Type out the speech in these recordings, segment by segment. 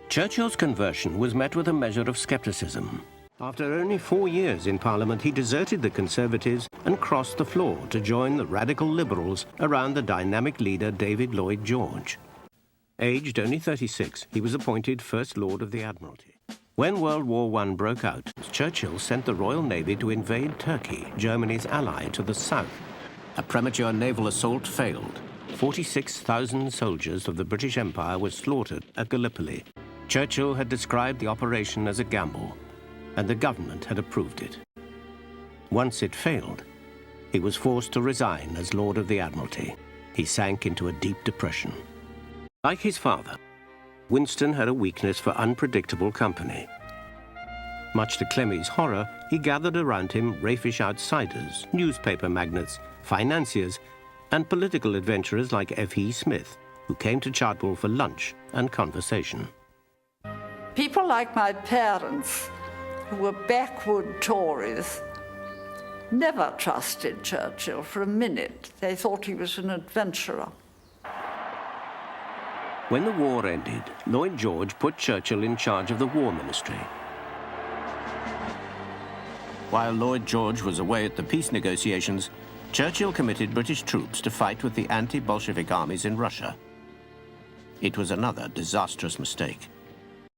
Churchill's conversion was met with a measure of skepticism. After only 4 years in Parliament, he deserted the Conservatives and crossed the floor to join the radical Liberals around the dynamic leader David Lloyd George. Aged only 36, he was appointed First Lord of the Admiralty. When World War I broke out, Churchill sent the Royal Navy to invade Turkey, Germany's ally to the south. A premature naval assault failed. 46,000 soldiers of the British Empire were slaughtered at Gallipoli. Churchill had described the operation as a gamble, and the government had approved it. Once it failed, he was forced to resign as Lord of the Admiralty. He sank into a deep depression. Like his father, Winston had a weakness for unpredictable company. Much to Clemmy's horror, he gathered around him raffish outsiders, newspaper magnates, financiers, and political adventurers like F.E. Smith, who came to Chartwell for lunch and conversation. People like my parents, who were backwood Tories, never trusted Churchill for a minute. They thought he was an adventurer. When the war ended, Lloyd George put Churchill in charge of the War Ministry. While Lloyd George was away at the peace negotiations, Churchill committed British troops to fight with the anti-Bolshevik armies in Russia. It was another disastrous mistake.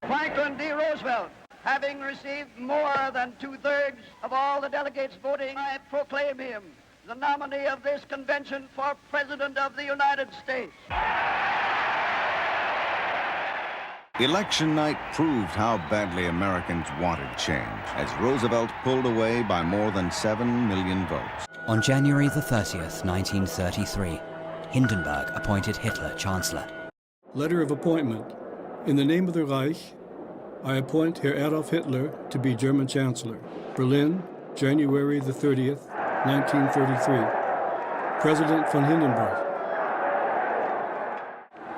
Franklin D. Roosevelt, having received more than 2/3 of all the delegates voting, I proclaim him the nominee of this convention for President of the United States. Election night proved how badly Americans wanted change, as Roosevelt pulled away by more than 7 million votes. On January the 30th, 1933, Hindenburg appointed Hitler Chancellor. Letter of appointment. In the name of the Reich, I appoint Herr Adolf Hitler to be German Chancellor. Berlin, January the 30th, 1933. President von Hindenburg.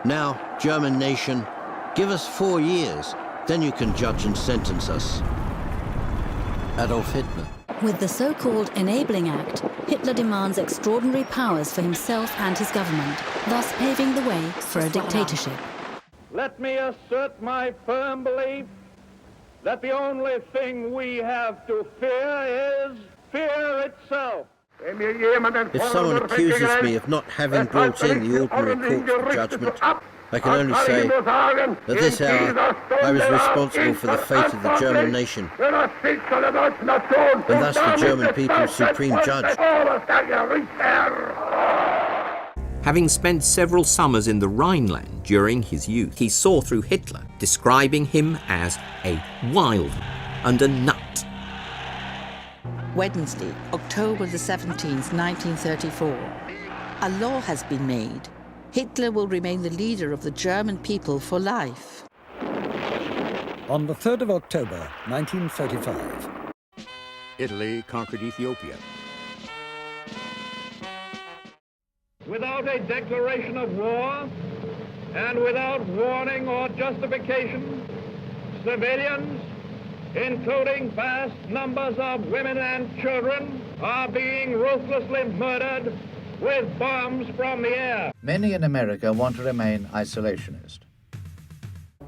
Now, German nation, give us 4 years, then you can judge and sentence us. Adolf Hitler. With the so-called Enabling Act, Hitler demands extraordinary powers for himself and his government, thus paving the way for a dictatorship. Let me assert my firm belief that the only thing we have to fear is fear itself. If someone accuses me of not having brought in the ordinary courts for judgment, I can only say that this hour I was responsible for the fate of the German nation, and thus the German people's supreme judge. Having spent several summers in the Rhineland during his youth, he saw through Hitler, describing him as a wild and a nut. Wednesday, October the 17th, 1934. A law has been made. Hitler will remain the leader of the German people for life. On the 3rd of October, 1935. Italy conquered Ethiopia. Without a declaration of war and without warning or justification, civilians, including vast numbers of women and children, are being ruthlessly murdered with bombs from the air. Many in America want to remain isolationist.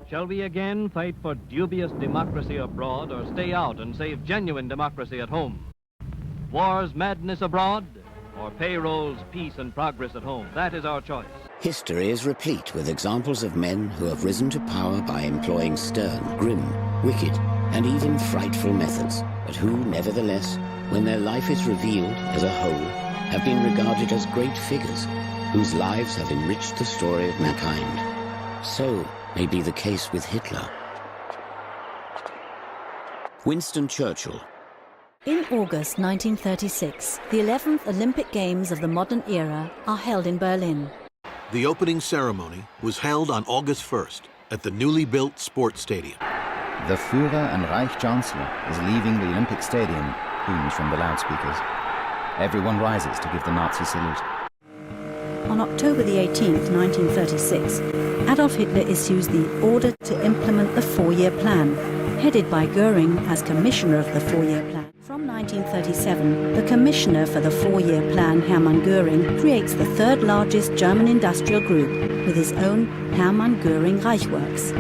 Shall we again fight for dubious democracy abroad or stay out and save genuine democracy at home? War's madness abroad or payrolls, peace and progress at home? That is our choice. History is replete with examples of men who have risen to power by employing stern, grim, wicked, and even frightful methods, but who, nevertheless, when their life is revealed as a whole, have been regarded as great figures whose lives have enriched the story of mankind. So may be the case with Hitler. Winston Churchill. In August 1936, the 11th Olympic Games of the modern era are held in Berlin. The opening ceremony was held on August 1st at the newly built sports stadium. The Führer and Reich Chancellor is leaving the Olympic Stadium, booms from the loudspeakers. Everyone rises to give the Nazi salute. On October the 18th, 1936, Adolf Hitler issues the Order to Implement the Four-Year Plan, headed by Goering as Commissioner of the Four-Year Plan. From 1937, the Commissioner for the Four-Year Plan, Hermann Goering, creates the third largest German industrial group with his own Hermann Goering Reichswerks.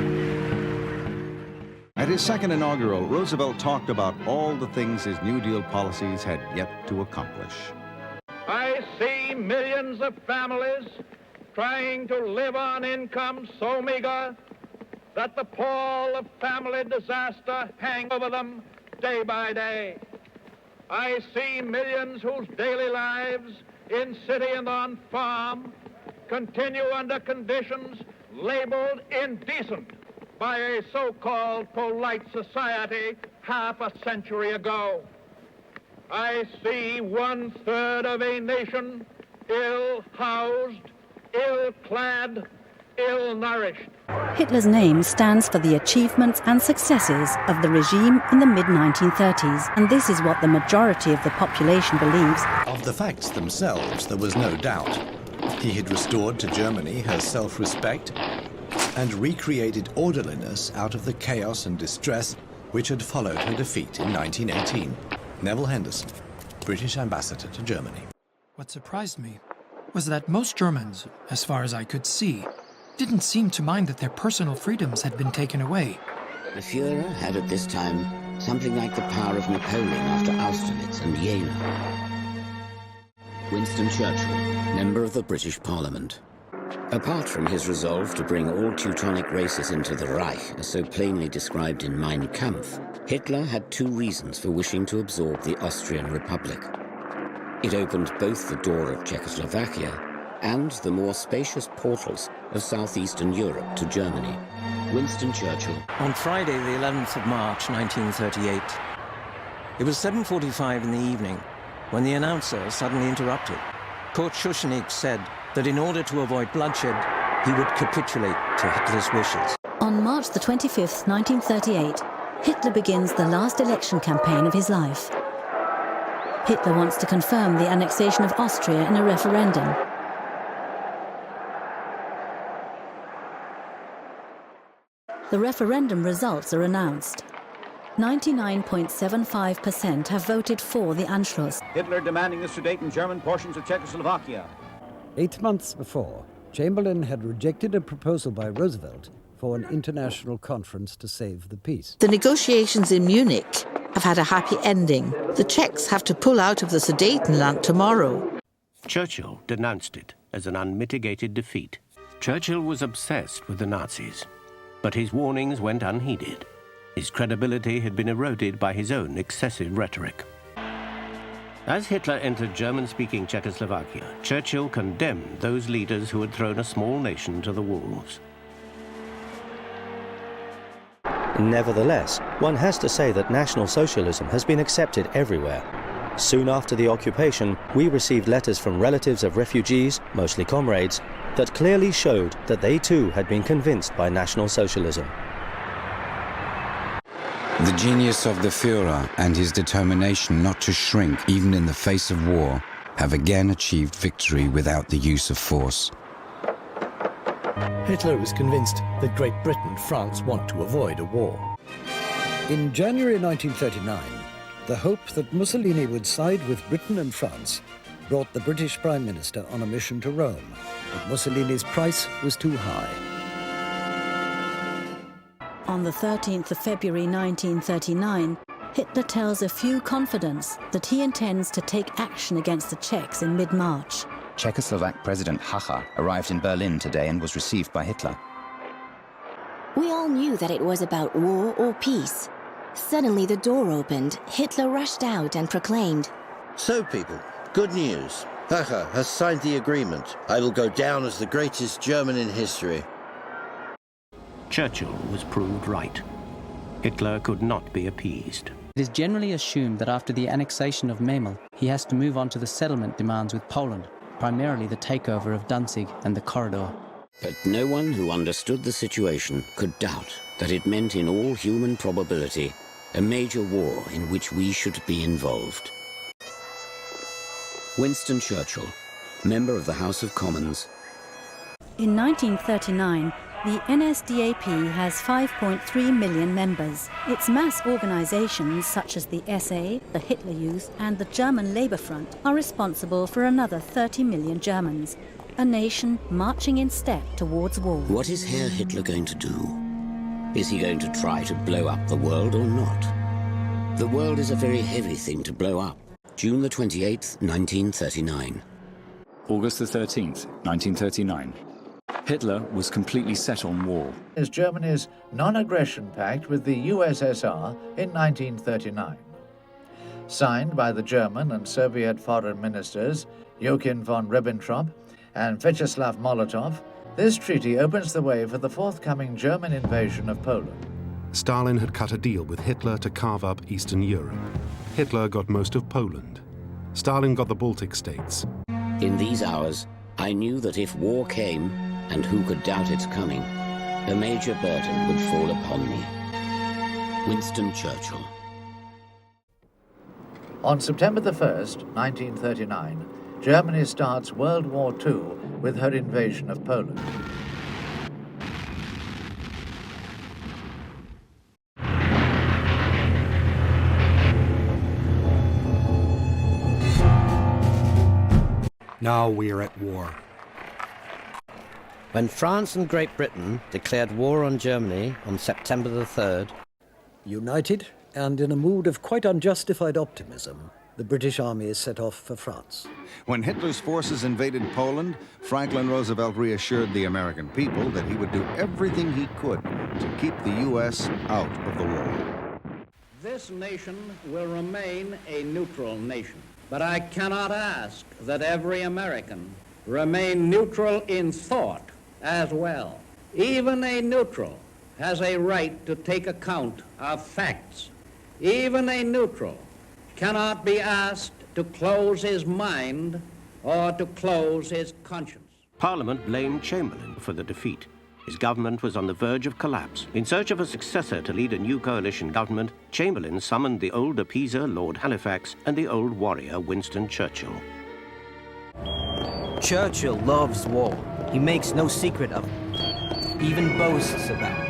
At his second inaugural, Roosevelt talked about all the things his New Deal policies had yet to accomplish. I see millions of families trying to live on income so meager that the pall of family disaster hangs over them day by day. I see millions whose daily lives in city and on farm continue under conditions labeled indecent by a so-called polite society half a century ago. I see 1/3 of a nation ill-housed, ill-clad, ill-nourished. Hitler's name stands for the achievements and successes of the regime in the mid-1930s, and this is what the majority of the population believes. Of the facts themselves, there was no doubt. He had restored to Germany her self-respect and recreated orderliness out of the chaos and distress which had followed her defeat in 1918. Neville Henderson, British ambassador to Germany. What surprised me was that most Germans, as far as I could see, didn't seem to mind that their personal freedoms had been taken away. The Führer had at this time something like the power of Napoleon after Austerlitz and Jena. Winston Churchill, member of the British Parliament. Apart from his resolve to bring all Teutonic races into the Reich, as so plainly described in Mein Kampf, Hitler had two reasons for wishing to absorb the Austrian Republic. It opened both the door of Czechoslovakia and the more spacious portals of southeastern Europe to Germany. Winston Churchill. On Friday, the 11th of March, 1938, it was 7:45 in the evening when the announcer suddenly interrupted. Kurt Schuschnigg said that in order to avoid bloodshed, he would capitulate to Hitler's wishes. On March the 25th, 1938, Hitler begins the last election campaign of his life. Hitler wants to confirm the annexation of Austria in a referendum. The referendum results are announced. 99.75% have voted for the Anschluss. Hitler demanding the Sudeten German portions of Czechoslovakia. 8 months before, Chamberlain had rejected a proposal by Roosevelt for an international conference to save the peace. The negotiations in Munich have had a happy ending. The Czechs have to pull out of the Sudetenland tomorrow. Churchill denounced it as an unmitigated defeat. Churchill was obsessed with the Nazis, but his warnings went unheeded. His credibility had been eroded by his own excessive rhetoric. As Hitler entered German-speaking Czechoslovakia, Churchill condemned those leaders who had thrown a small nation to the wolves. Nevertheless, one has to say that National Socialism has been accepted everywhere. Soon after the occupation, we received letters from relatives of refugees, mostly comrades, that clearly showed that they too had been convinced by National Socialism. The genius of the Führer and his determination not to shrink even in the face of war have again achieved victory without the use of force. Hitler was convinced that Great Britain and France want to avoid a war. In January 1939, the hope that Mussolini would side with Britain and France brought the British Prime Minister on a mission to Rome, but Mussolini's price was too high. On the 13th of February 1939, Hitler tells a few confidants that he intends to take action against the Czechs in mid-March. Czechoslovak President Hacha arrived in Berlin today and was received by Hitler. We all knew that it was about war or peace. Suddenly the door opened, Hitler rushed out and proclaimed, "So people, good news. Hacha has signed the agreement. I will go down as the greatest German in history." Churchill was proved right. Hitler could not be appeased. It is generally assumed that after the annexation of Memel, he has to move on to the settlement demands with Poland, primarily the takeover of Danzig and the corridor. But no one who understood the situation could doubt that it meant in all human probability a major war in which we should be involved. Winston Churchill, member of the House of Commons. In 1939, the NSDAP has 5.3 million members. Its mass organizations such as the SA, the Hitler Youth and the German Labour Front are responsible for another 30 million Germans, a nation marching in step towards war. What is Herr Hitler going to do? Is he going to try to blow up the world or not? The world is a very heavy thing to blow up. June the 28th, 1939. August the 13th, 1939. Hitler was completely set on war. Is Germany's non-aggression pact with the USSR in 1939. Signed by the German and Soviet foreign ministers Joachim von Ribbentrop and Vyacheslav Molotov, this treaty opens the way for the forthcoming German invasion of Poland. Stalin had cut a deal with Hitler to carve up Eastern Europe. Hitler got most of Poland. Stalin got the Baltic states. In these hours, I knew that if war came, and who could doubt its coming, a major burden would fall upon me. Winston Churchill. On September the 1st, 1939, Germany starts World War II with her invasion of Poland. Now we are at war. When France and Great Britain declared war on Germany on September the 3rd, united and in a mood of quite unjustified optimism, the British army set off for France. When Hitler's forces invaded Poland, Franklin Roosevelt reassured the American people that he would do everything he could to keep the U.S. out of the war. This nation will remain a neutral nation, but I cannot ask that every American remain neutral in thought as well. Even a neutral has a right to take account of facts. Even a neutral cannot be asked to close his mind or to close his conscience. Parliament blamed Chamberlain for the defeat. His government was on the verge of collapse. In search of a successor to lead a new coalition government, Chamberlain summoned the old appeaser, Lord Halifax, and the old warrior, Winston Churchill. Churchill loves war. He makes no secret of it, even boasts about it.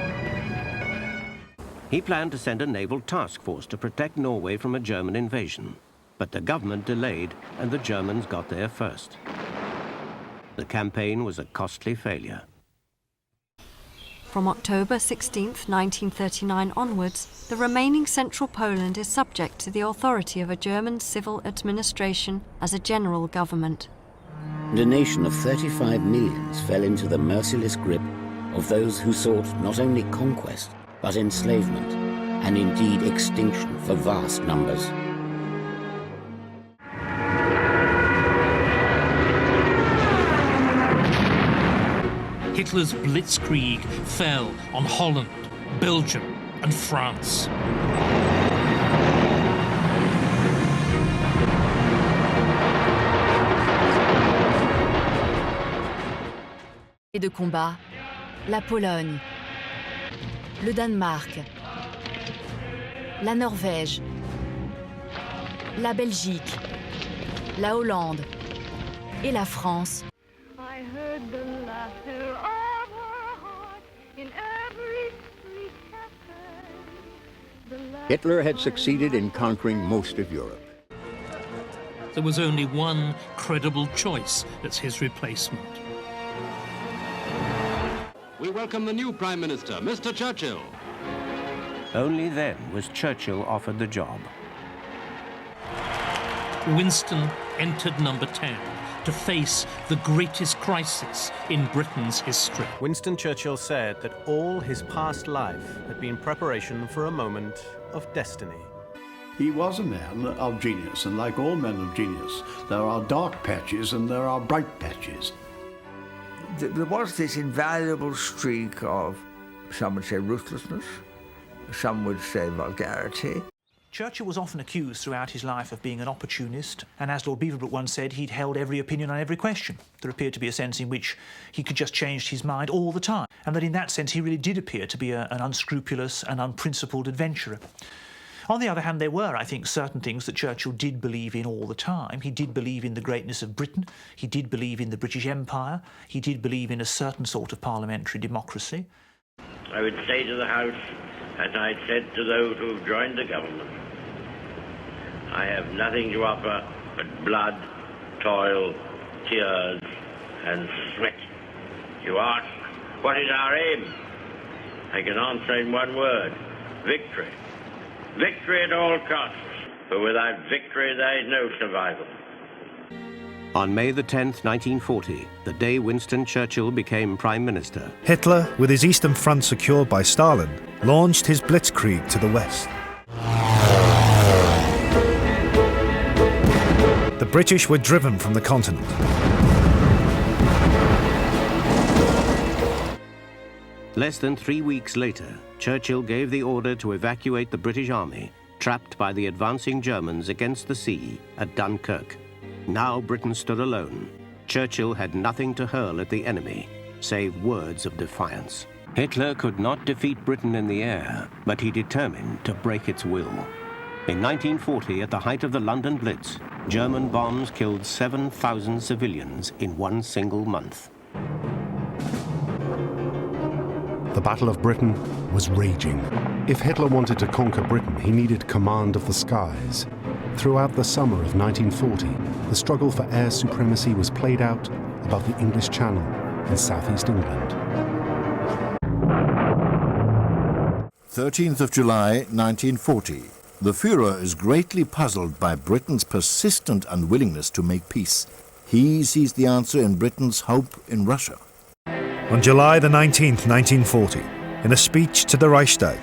He planned to send a naval task force to protect Norway from a German invasion. But the government delayed, and the Germans got there first. The campaign was a costly failure. From October 16, 1939 onwards, the remaining central Poland is subject to the authority of a German civil administration as a general government. And a nation of 35 millions fell into the merciless grip of those who sought not only conquest, but enslavement, and indeed extinction for vast numbers. Hitler's blitzkrieg fell on Holland, Belgium, and France. Et de combat, la Pologne, le Danemark, la Norvège, la Belgique, la Hollande et la France. I heard the laughter of her heart in every street cafe. Hitler had succeeded in conquering most of Europe. There was only one credible choice as his replacement. We welcome the new Prime Minister, Mr. Churchill. Only then was Churchill offered the job. Winston entered number 10 to face the greatest crisis in Britain's history. Winston Churchill said that all his past life had been preparation for a moment of destiny. He was a man of genius, and like all men of genius, there are dark patches and there are bright patches. There was this invaluable streak of, some would say, ruthlessness, some would say vulgarity. Churchill was often accused throughout his life of being an opportunist, and as Lord Beaverbrook once said, he'd held every opinion on every question. There appeared to be a sense in which he could just change his mind all the time, and that in that sense he really did appear to be an unscrupulous and unprincipled adventurer. On the other hand, there were, I think, certain things that Churchill did believe in all the time. He did believe in the greatness of Britain. He did believe in the British Empire. He did believe in a certain sort of parliamentary democracy. I would say to the House, as I said to those who have joined the government, I have nothing to offer but blood, toil, tears, and sweat. You ask, what is our aim? I can answer in one word: victory. Victory at all costs, for without victory there is no survival. On May the 10th, 1940, the day Winston Churchill became Prime Minister, Hitler, with his Eastern Front secured by Stalin, launched his blitzkrieg to the west. The British were driven from the continent. Less than 3 weeks later, Churchill gave the order to evacuate the British Army, trapped by the advancing Germans against the sea at Dunkirk. Now Britain stood alone. Churchill had nothing to hurl at the enemy, save words of defiance. Hitler could not defeat Britain in the air, but he determined to break its will. In 1940, at the height of the London Blitz, German bombs killed 7,000 civilians in one single month. The Battle of Britain was raging. If Hitler wanted to conquer Britain, he needed command of the skies. Throughout the summer of 1940, the struggle for air supremacy was played out above the English Channel in southeast England. 13th of July, 1940. The Führer is greatly puzzled by Britain's persistent unwillingness to make peace. He sees the answer in Britain's hope in Russia. On July the 19th, 1940, in a speech to the Reichstag,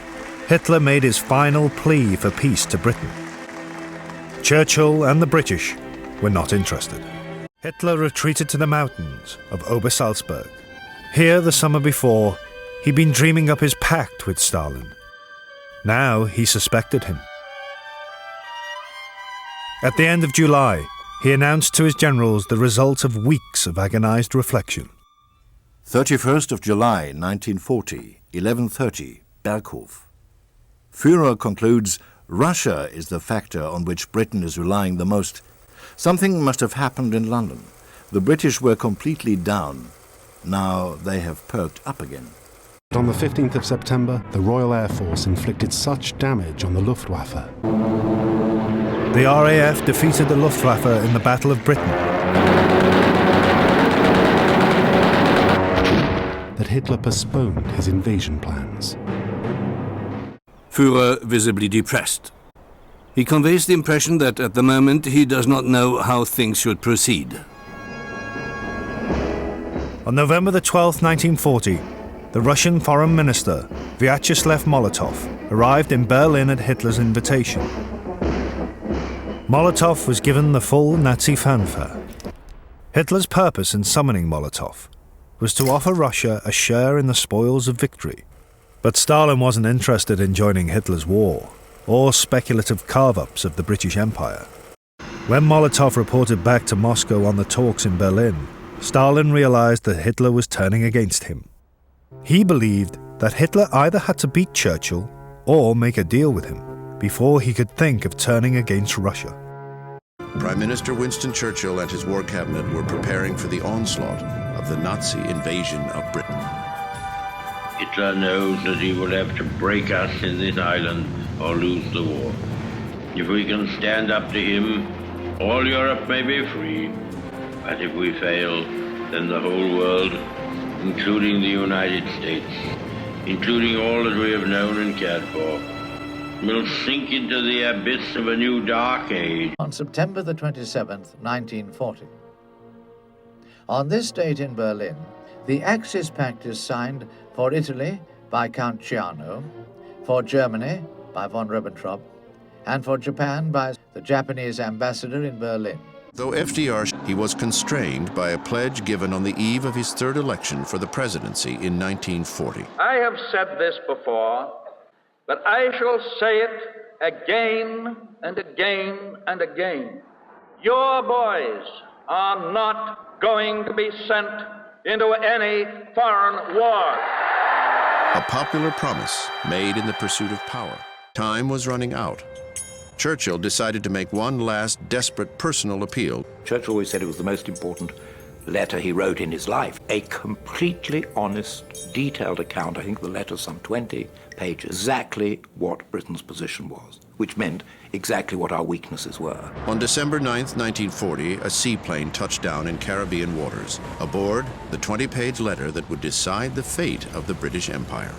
Hitler made his final plea for peace to Britain. Churchill and the British were not interested. Hitler retreated to the mountains of Obersalzberg. Here, the summer before, he'd been dreaming up his pact with Stalin. Now he suspected him. At the end of July, he announced to his generals the result of weeks of agonized reflection. 31st of July, 1940, 11:30, Berghof. Führer concludes Russia is the factor on which Britain is relying the most. Something must have happened in London. The British were completely down. Now they have perked up again. On the 15th of September, the Royal Air Force inflicted such damage on the Luftwaffe. The RAF defeated the Luftwaffe in the Battle of Britain. That Hitler postponed his invasion plans. Führer visibly depressed. He conveys the impression that at the moment he does not know how things should proceed. On November the 12th, 1940, the Russian Foreign Minister, Vyacheslav Molotov, arrived in Berlin at Hitler's invitation. Molotov was given the full Nazi fanfare. Hitler's purpose in summoning Molotov was to offer Russia a share in the spoils of victory. But Stalin wasn't interested in joining Hitler's war, or speculative carve-ups of the British Empire. When Molotov reported back to Moscow on the talks in Berlin, Stalin realized that Hitler was turning against him. He believed that Hitler either had to beat Churchill or make a deal with him before he could think of turning against Russia. Prime Minister Winston Churchill and his war cabinet were preparing for the onslaught of the Nazi invasion of Britain. Hitler knows that he will have to break us in this island or lose the war. If we can stand up to him, all Europe may be free. But if we fail, then the whole world, including the United States, including all that we have known and cared for, will sink into the abyss of a new dark age. On September the 27th, 1940. On this date in Berlin, the Axis Pact is signed for Italy by Count Ciano, for Germany by von Ribbentrop, and for Japan by the Japanese ambassador in Berlin. Though FDR, he was constrained by a pledge given on the eve of his third election for the presidency in 1940. I have said this before, but I shall say it again and again and again. Your boys are not going to be sent into any foreign war. A popular promise made in the pursuit of power. Time was running out. Churchill decided to make one last desperate personal appeal. Churchill always said it was the most important letter he wrote in his life. A completely honest, detailed account, I think the letter's some 20 pages, exactly what Britain's position was, which meant exactly what our weaknesses were. On December 9th, 1940, a seaplane touched down in Caribbean waters. Aboard, the 20-page letter that would decide the fate of the British Empire.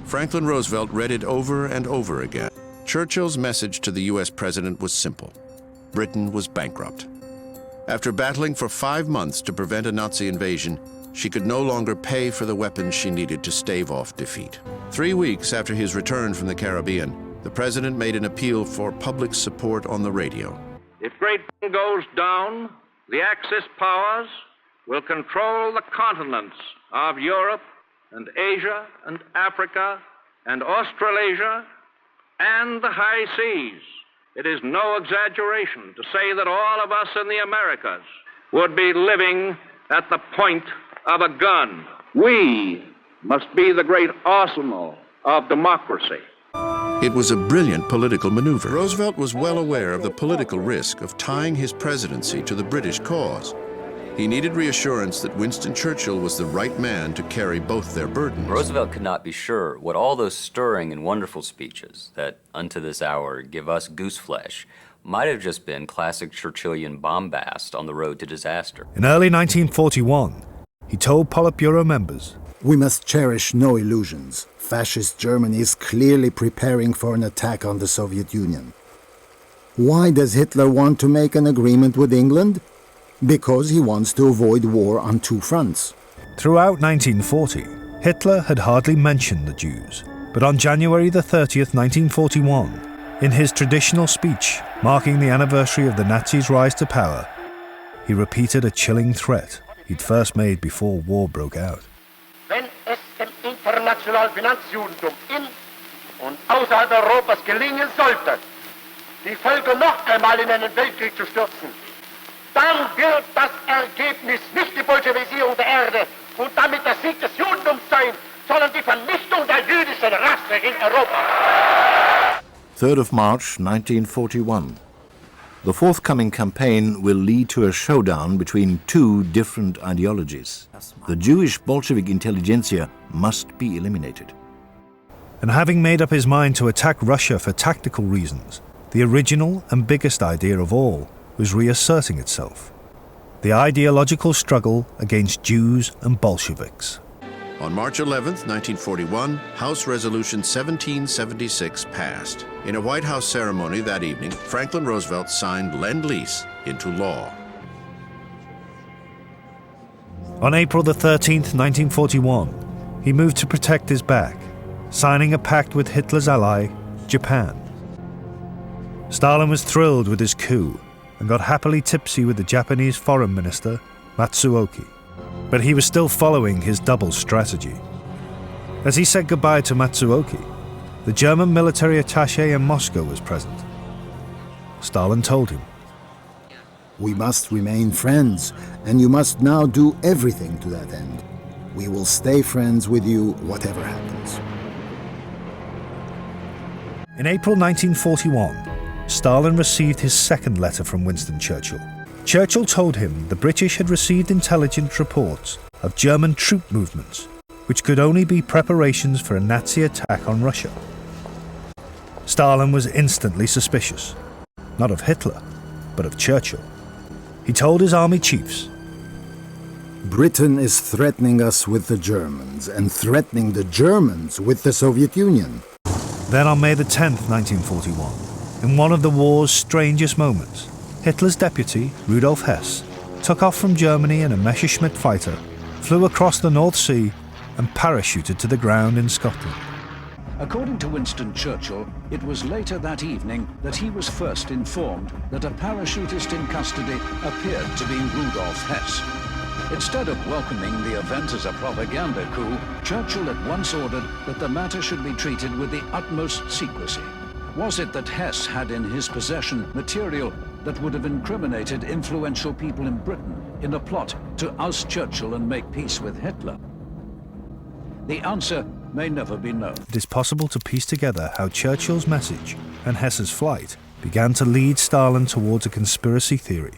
Franklin Roosevelt read it over and over again. Churchill's message to the U.S. president was simple. Britain was bankrupt. After battling for 5 months to prevent a Nazi invasion, she could no longer pay for the weapons she needed to stave off defeat. 3 weeks after his return from the Caribbean, the president made an appeal for public support on the radio. If Great Britain goes down, the Axis powers will control the continents of Europe and Asia and Africa and Australasia and the high seas. It is no exaggeration to say that all of us in the Americas would be living at the point of a gun. We must be the great arsenal of democracy. It was a brilliant political maneuver. Roosevelt was well aware of the political risk of tying his presidency to the British cause. He needed reassurance that Winston Churchill was the right man to carry both their burdens. Roosevelt could not be sure what all those stirring and wonderful speeches that unto this hour give us gooseflesh might have just been classic Churchillian bombast on the road to disaster. In early 1941, he told Politburo members, "We must cherish no illusions. Fascist Germany is clearly preparing for an attack on the Soviet Union. Why does Hitler want to make an agreement with England? Because he wants to avoid war on two fronts." Throughout 1940, Hitler had hardly mentioned the Jews, but on January the 30th, 1941, in his traditional speech marking the anniversary of the Nazis' rise to power, he repeated a chilling threat he'd first made before war broke out. Wenn es dem internationalen Finanzjudentum in und außerhalb Europas gelingen sollte, die Völker noch einmal in einen Weltkrieg zu stürzen, dann wird das Ergebnis nicht die Bolschewisierung der Erde und damit der Sieg des Judentums sein, sondern die Vernichtung der jüdischen Rasse in Europa. 3rd of March 1941. The forthcoming campaign will lead to a showdown between two different ideologies. The Jewish Bolshevik intelligentsia must be eliminated. And having made up his mind to attack Russia for tactical reasons, the original and biggest idea of all was reasserting itself: the ideological struggle against Jews and Bolsheviks. On March 11, 1941, House Resolution 1776 passed. In a White House ceremony that evening, Franklin Roosevelt signed Lend-Lease into law. On April the 13th, 1941, he moved to protect his back, signing a pact with Hitler's ally, Japan. Stalin was thrilled with his coup and got happily tipsy with the Japanese foreign minister, Matsuoka. But he was still following his double strategy. As he said goodbye to Matsuoka, the German military attaché in Moscow was present. Stalin told him, "We must remain friends, and you must now do everything to that end. We will stay friends with you, whatever happens." In April 1941, Stalin received his second letter from Winston Churchill. Churchill told him the British had received intelligence reports of German troop movements, which could only be preparations for a Nazi attack on Russia. Stalin was instantly suspicious, not of Hitler, but of Churchill. He told his army chiefs, "Britain is threatening us with the Germans and threatening the Germans with the Soviet Union." Then on May the 10th, 1941, in one of the war's strangest moments, Hitler's deputy, Rudolf Hess, took off from Germany in a Messerschmitt fighter, flew across the North Sea and parachuted to the ground in Scotland. According to Winston Churchill, it was later that evening that he was first informed that a parachutist in custody appeared to be Rudolf Hess. Instead of welcoming the event as a propaganda coup, Churchill at once ordered that the matter should be treated with the utmost secrecy. Was it that Hess had in his possession material that would have incriminated influential people in Britain in a plot to oust Churchill and make peace with Hitler? The answer may never be known. It is possible to piece together how Churchill's message and Hess's flight began to lead Stalin towards a conspiracy theory.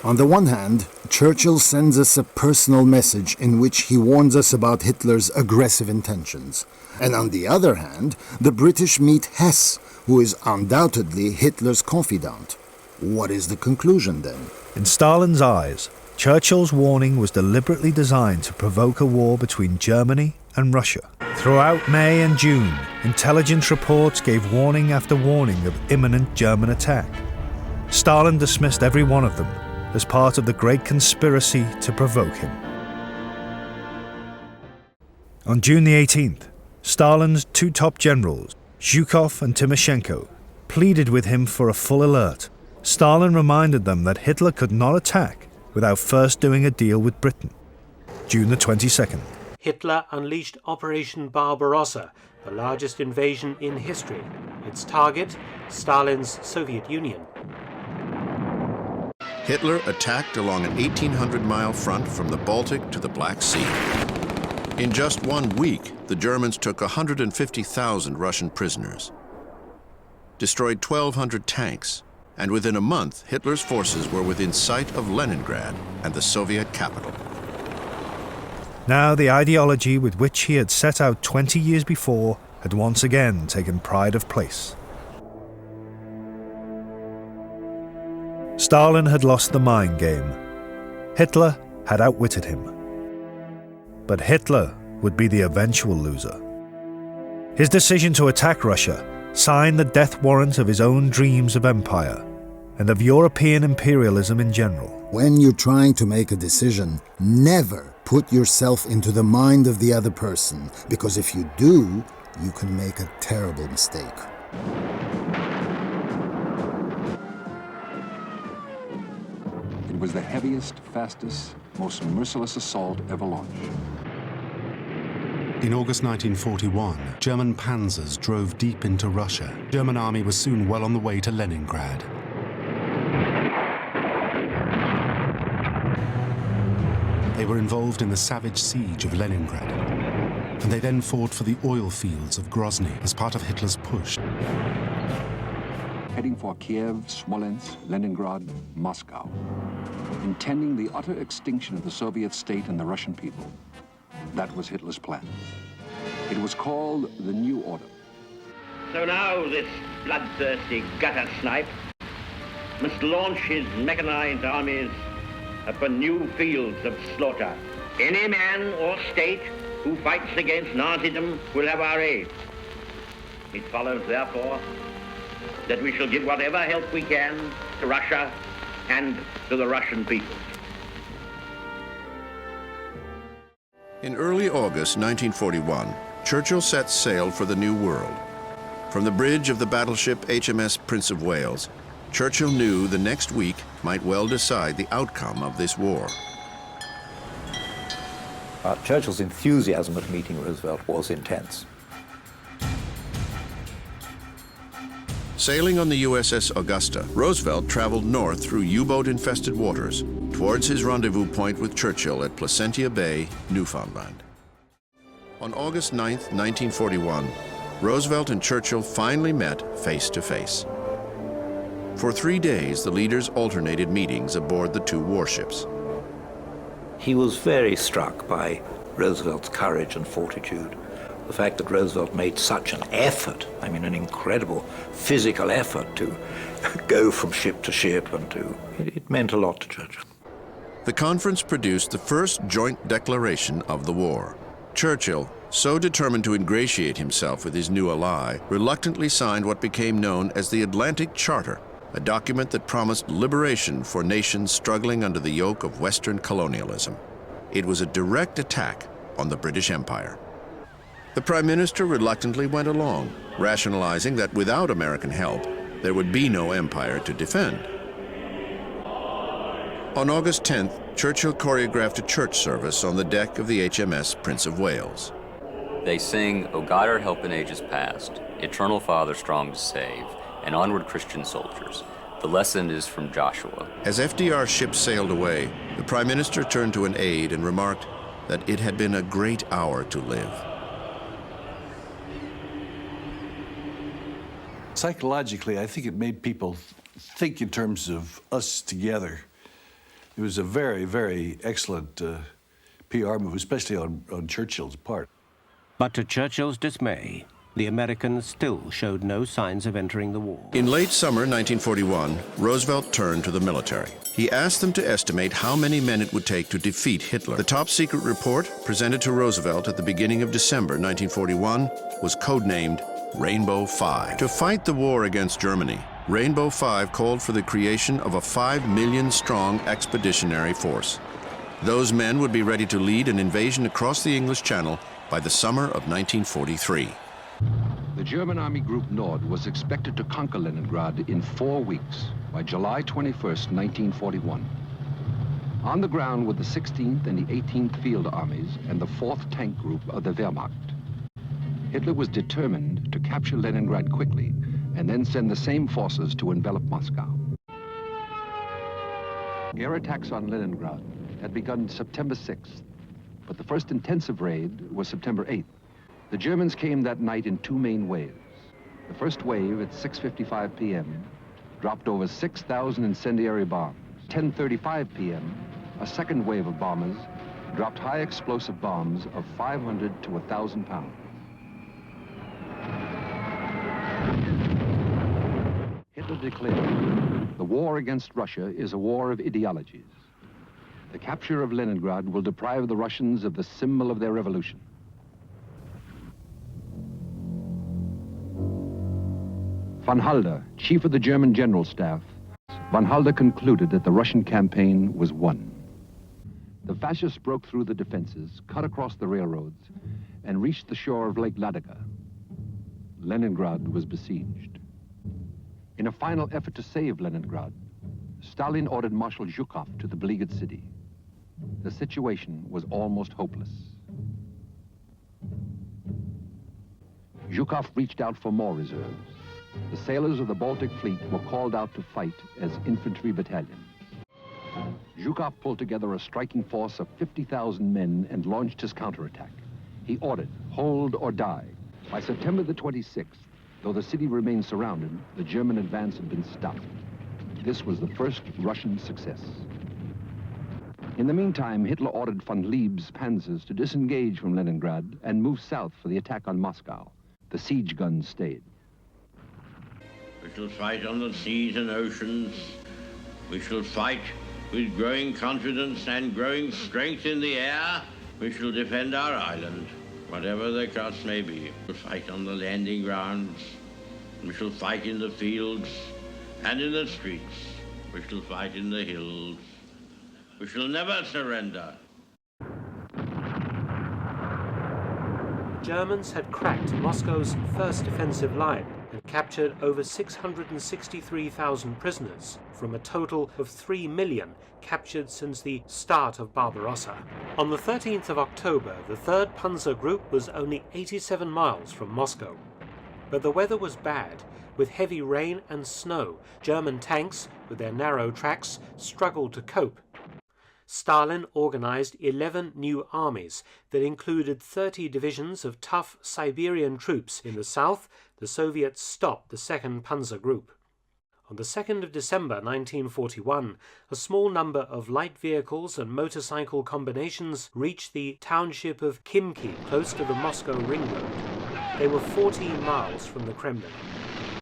On the one hand, Churchill sends us a personal message in which he warns us about Hitler's aggressive intentions. And on the other hand, the British meet Hess, who is undoubtedly Hitler's confidant. What is the conclusion then? In Stalin's eyes, Churchill's warning was deliberately designed to provoke a war between Germany and Russia. Throughout May and June, intelligence reports gave warning after warning of imminent German attack. Stalin dismissed every one of them as part of the great conspiracy to provoke him. On June the 18th, Stalin's two top generals, Zhukov and Timoshenko, pleaded with him for a full alert. Stalin reminded them that Hitler could not attack without first doing a deal with Britain. June the 22nd. Hitler unleashed Operation Barbarossa, the largest invasion in history. Its target, Stalin's Soviet Union. Hitler attacked along an 1,800-mile front from the Baltic to the Black Sea. In just 1 week, the Germans took 150,000 Russian prisoners, destroyed 1,200 tanks, and within a month, Hitler's forces were within sight of Leningrad and the Soviet capital. Now the ideology with which he had set out 20 years before had once again taken pride of place. Stalin had lost the mind game. Hitler had outwitted him. But Hitler would be the eventual loser. His decision to attack Russia signed the death warrant of his own dreams of empire and of European imperialism in general. When you're trying to make a decision, never put yourself into the mind of the other person, because if you do, you can make a terrible mistake. It was the heaviest, fastest, most merciless assault ever launched. In August 1941, German panzers drove deep into Russia. The German army was soon well on the way to Leningrad. They were involved in the savage siege of Leningrad, and they then fought for the oil fields of Grozny as part of Hitler's push. Heading for Kiev, Smolensk, Leningrad, Moscow, intending the utter extinction of the Soviet state and the Russian people. That was Hitler's plan. It was called the New Order. So now this bloodthirsty gutter snipe must launch his mechanized armies upon new fields of slaughter. Any man or state who fights against Nazism will have our aid. It follows, therefore, that we shall give whatever help we can to Russia and to the Russian people. In early August 1941, Churchill set sail for the New World. From the bridge of the battleship HMS Prince of Wales, Churchill knew the next week might well decide the outcome of this war. Churchill's enthusiasm at meeting Roosevelt was intense. Sailing on the USS Augusta, Roosevelt traveled north through U-boat-infested waters towards his rendezvous point with Churchill at Placentia Bay, Newfoundland. On August 9, 1941, Roosevelt and Churchill finally met face to face. For 3 days, the leaders alternated meetings aboard the two warships. He was very struck by Roosevelt's courage and fortitude. The fact that Roosevelt made such an effort, I mean an incredible physical effort to go from ship to ship and it meant a lot to Churchill. The conference produced the first joint declaration of the war. Churchill, so determined to ingratiate himself with his new ally, reluctantly signed what became known as the Atlantic Charter, a document that promised liberation for nations struggling under the yoke of Western colonialism. It was a direct attack on the British Empire. The Prime Minister reluctantly went along, rationalizing that without American help, there would be no empire to defend. On August 10th, Churchill choreographed a church service on the deck of the HMS Prince of Wales. They sing, O God, our help in ages past, Eternal Father strong to save, and onward Christian soldiers. The lesson is from Joshua. As FDR's ship sailed away, the Prime Minister turned to an aide and remarked that it had been a great hour to live. Psychologically, I think it made people think in terms of us together. It was a very, very excellent PR move, especially on Churchill's part. But to Churchill's dismay, The Americans still showed no signs of entering the war. In late summer 1941, Roosevelt turned to the military. He asked them to estimate how many men it would take to defeat Hitler. The top-secret report, presented to Roosevelt at the beginning of December 1941, was codenamed Rainbow 5. To fight the war against Germany, Rainbow 5 called for the creation of a 5 million-strong expeditionary force. Those men would be ready to lead an invasion across the English Channel by the summer of 1943. The German Army Group Nord was expected to conquer Leningrad in 4 weeks, by July 21st, 1941. On the ground were the 16th and the 18th Field Armies and the 4th Tank Group of the Wehrmacht. Hitler was determined to capture Leningrad quickly and then send the same forces to envelop Moscow. Air attacks on Leningrad had begun September 6th, but the first intensive raid was September 8th. The Germans came that night in 2 main waves. The first wave at 6:55 p.m. dropped over 6,000 incendiary bombs. 10:35 p.m., a second wave of bombers dropped high explosive bombs of 500 to 1,000 pounds. Hitler declared, the war against Russia is a war of ideologies. The capture of Leningrad will deprive the Russians of the symbol of their revolution. Von Halder, chief of the German General Staff, von Halder concluded that the Russian campaign was won. The fascists broke through the defenses, cut across the railroads, and reached the shore of Lake Ladoga. Leningrad was besieged. In a final effort to save Leningrad, Stalin ordered Marshal Zhukov to the beleaguered city. The situation was almost hopeless. Zhukov reached out for more reserves. The sailors of the Baltic Fleet were called out to fight as infantry battalions. Zhukov pulled together a striking force of 50,000 men and launched his counterattack. He ordered, hold or die. By September the 26th, though the city remained surrounded, the German advance had been stopped. This was the first Russian success. In the meantime, Hitler ordered von Lieb's panzers to disengage from Leningrad and move south for the attack on Moscow. The siege guns stayed. We shall fight on the seas and oceans. We shall fight with growing confidence and growing strength in the air. We shall defend our island, whatever the cost may be. We shall fight on the landing grounds. We shall fight in the fields and in the streets. We shall fight in the hills. We shall never surrender. Germans had cracked Moscow's first defensive line and captured over 663,000 prisoners from a total of 3 million captured since the start of Barbarossa. On the 13th of October, the 3rd Panzer Group was only 87 miles from Moscow. But the weather was bad. With heavy rain and snow, German tanks, with their narrow tracks, struggled to cope. Stalin organized 11 new armies that included 30 divisions of tough Siberian troops. In the south, the Soviets stopped the 2nd Panzer Group. On the 2nd of December 1941, a small number of light vehicles and motorcycle combinations reached the township of Khimki, close to the Moscow Ring Road. They were 14 miles from the Kremlin.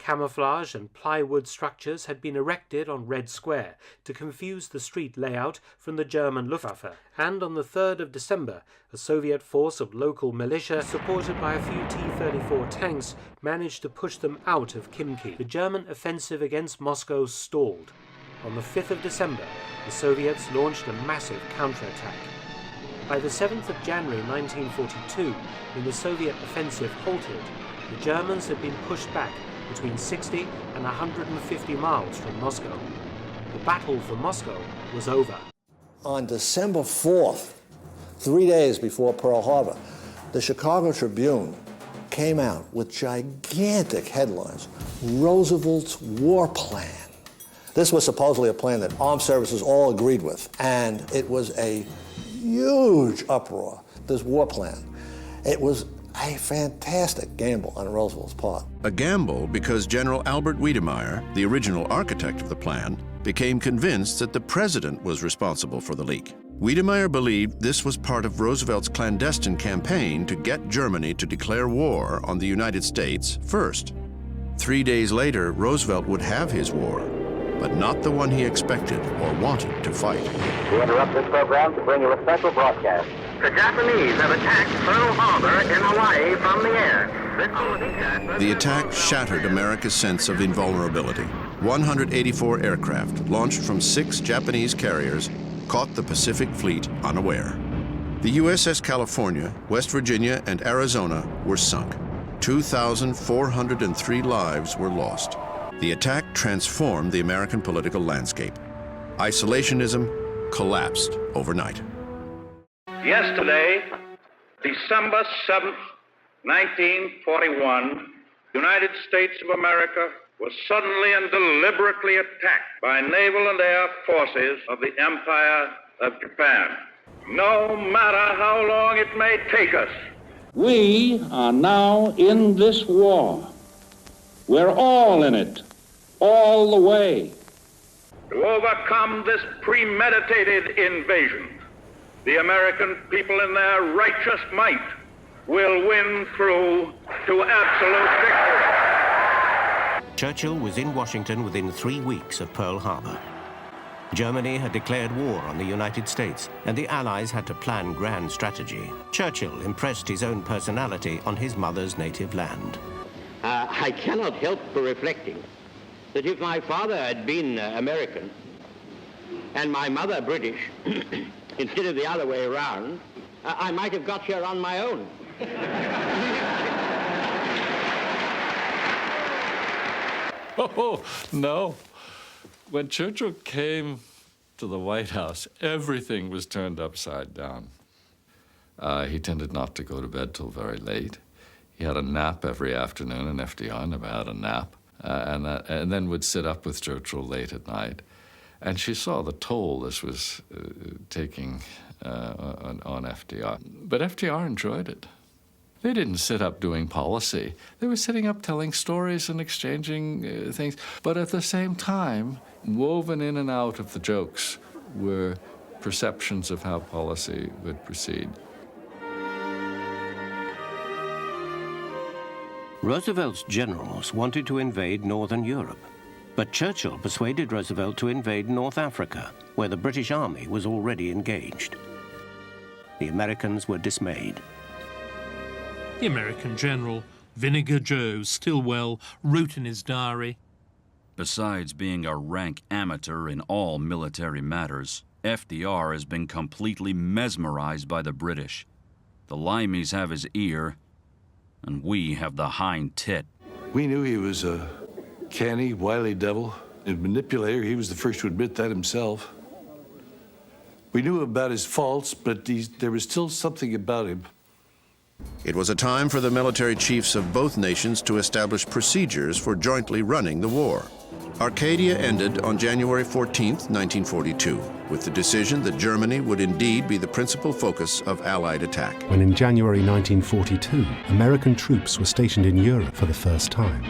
Camouflage and plywood structures had been erected on Red Square to confuse the street layout from the German Luftwaffe, and on the 3rd of December, a Soviet force of local militia, supported by a few T-34 tanks, managed to push them out of Khimki. The German offensive against Moscow stalled. On the 5th of December, the Soviets launched a massive counterattack. By the 7th of January 1942, when the Soviet offensive halted, the Germans had been pushed back between 60 and 150 miles from Moscow. The battle for Moscow was over. On December 4th, 3 days before Pearl Harbor, the Chicago Tribune came out with gigantic headlines, Roosevelt's war plan. This was supposedly a plan that armed services all agreed with, and it was a huge uproar, this war plan. It was a fantastic gamble on Roosevelt's part. A gamble because General Albert Wiedemeyer, the original architect of the plan, became convinced that the president was responsible for the leak. Wiedemeyer believed this was part of Roosevelt's clandestine campaign to get Germany to declare war on the United States first. 3 days later, Roosevelt would have his war, but not the one he expected or wanted to fight. We interrupt this program to bring you a special broadcast. The Japanese have attacked Pearl Harbor in Hawaii from the air. The attack shattered America's sense of invulnerability. 184 aircraft, launched from 6 Japanese carriers, caught the Pacific Fleet unaware. The USS California, West Virginia, and Arizona were sunk. 2,403 lives were lost. The attack transformed the American political landscape. Isolationism collapsed overnight. Yesterday, December 7th, 1941, the United States of America was suddenly and deliberately attacked by naval and air forces of the Empire of Japan. No matter how long it may take us, we are now in this war. We're all in it, all the way. To overcome this premeditated invasion, the American people in their righteous might will win through to absolute victory. Churchill was in Washington within 3 weeks of Pearl Harbor. Germany had declared war on the United States, and the Allies had to plan grand strategy. Churchill impressed his own personality on his mother's native land. I cannot help reflecting that if my father had been American and my mother British, instead of the other way around, I might have got here on my own. Oh, no. When Churchill came to the White House, everything was turned upside down. He tended not to go to bed till very late. He had a nap every afternoon, and FDR never had a nap, and then would sit up with Churchill late at night. And she saw the toll this was taking on FDR. But FDR enjoyed it. They didn't sit up doing policy. They were sitting up telling stories and exchanging things. But at the same time, woven in and out of the jokes were perceptions of how policy would proceed. Roosevelt's generals wanted to invade Northern Europe, but Churchill persuaded Roosevelt to invade North Africa, where the British Army was already engaged. The Americans were dismayed. The American general, Vinegar Joe Stilwell, wrote in his diary, "Besides being a rank amateur in all military matters, FDR has been completely mesmerized by the British. The Limeys have his ear, and we have the hind tit." We knew he was a canny, wily devil, a manipulator. He was the first to admit that himself. We knew about his faults, but there was still something about him. It was a time for the military chiefs of both nations to establish procedures for jointly running the war. Arcadia ended on January 14th, 1942, with the decision that Germany would indeed be the principal focus of Allied attack. When in January 1942, American troops were stationed in Europe for the first time.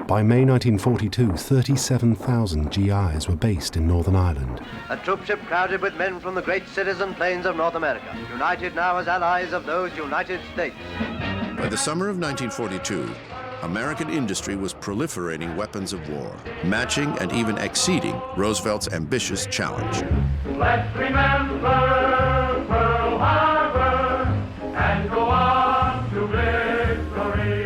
By May 1942, 37,000 GIs were based in Northern Ireland. A troopship crowded with men from the great cities and plains of North America, united now as allies of those United States. By the summer of 1942, American industry was proliferating weapons of war, matching and even exceeding Roosevelt's ambitious challenge. Let's remember Pearl Harbor and go on to victory.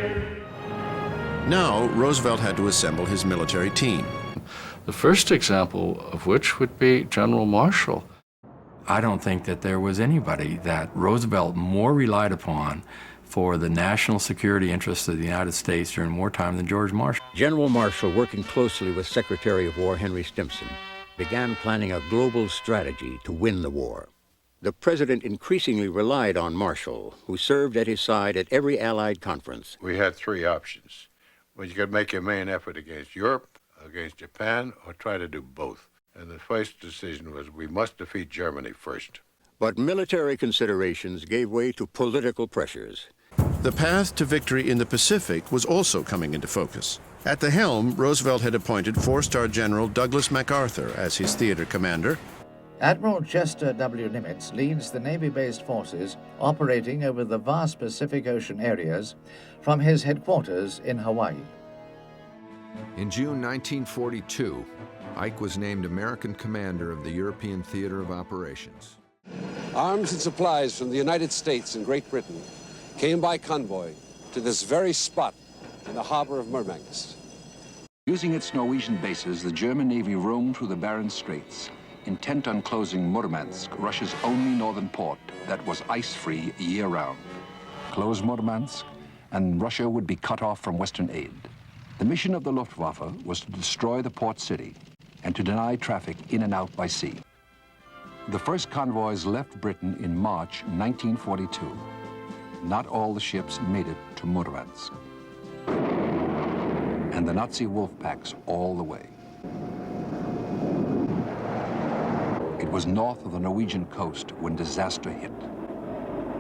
Now, Roosevelt had to assemble his military team. The first example of which would be General Marshall. I don't think that there was anybody that Roosevelt more relied upon for the national security interests of the United States during wartime than George Marshall. General Marshall, working closely with Secretary of War Henry Stimson, began planning a global strategy to win the war. The president increasingly relied on Marshall, who served at his side at every Allied conference. We had three options. Well, you could make your main effort against Europe, against Japan, or try to do both. And the first decision was we must defeat Germany first. But military considerations gave way to political pressures. The path to victory in the Pacific was also coming into focus. At the helm, Roosevelt had appointed four-star General Douglas MacArthur as his theater commander Admiral Chester W. Nimitz leads the Navy-based forces operating over the vast Pacific Ocean areas from his headquarters in Hawaii. In June 1942, Ike was named American commander of the European Theater of Operations. Arms and supplies from the United States and Great Britain came by convoy to this very spot in the harbor of Murmansk. Using its Norwegian bases, the German Navy roamed through the Barents Straits, intent on closing Murmansk, Russia's only northern port that was ice-free year-round. Close Murmansk, and Russia would be cut off from Western aid. The mission of the Luftwaffe was to destroy the port city and to deny traffic in and out by sea. The first convoys left Britain in March 1942. Not all the ships made it to Murmansk. And the Nazi wolf packs all the way. It was north of the Norwegian coast when disaster hit.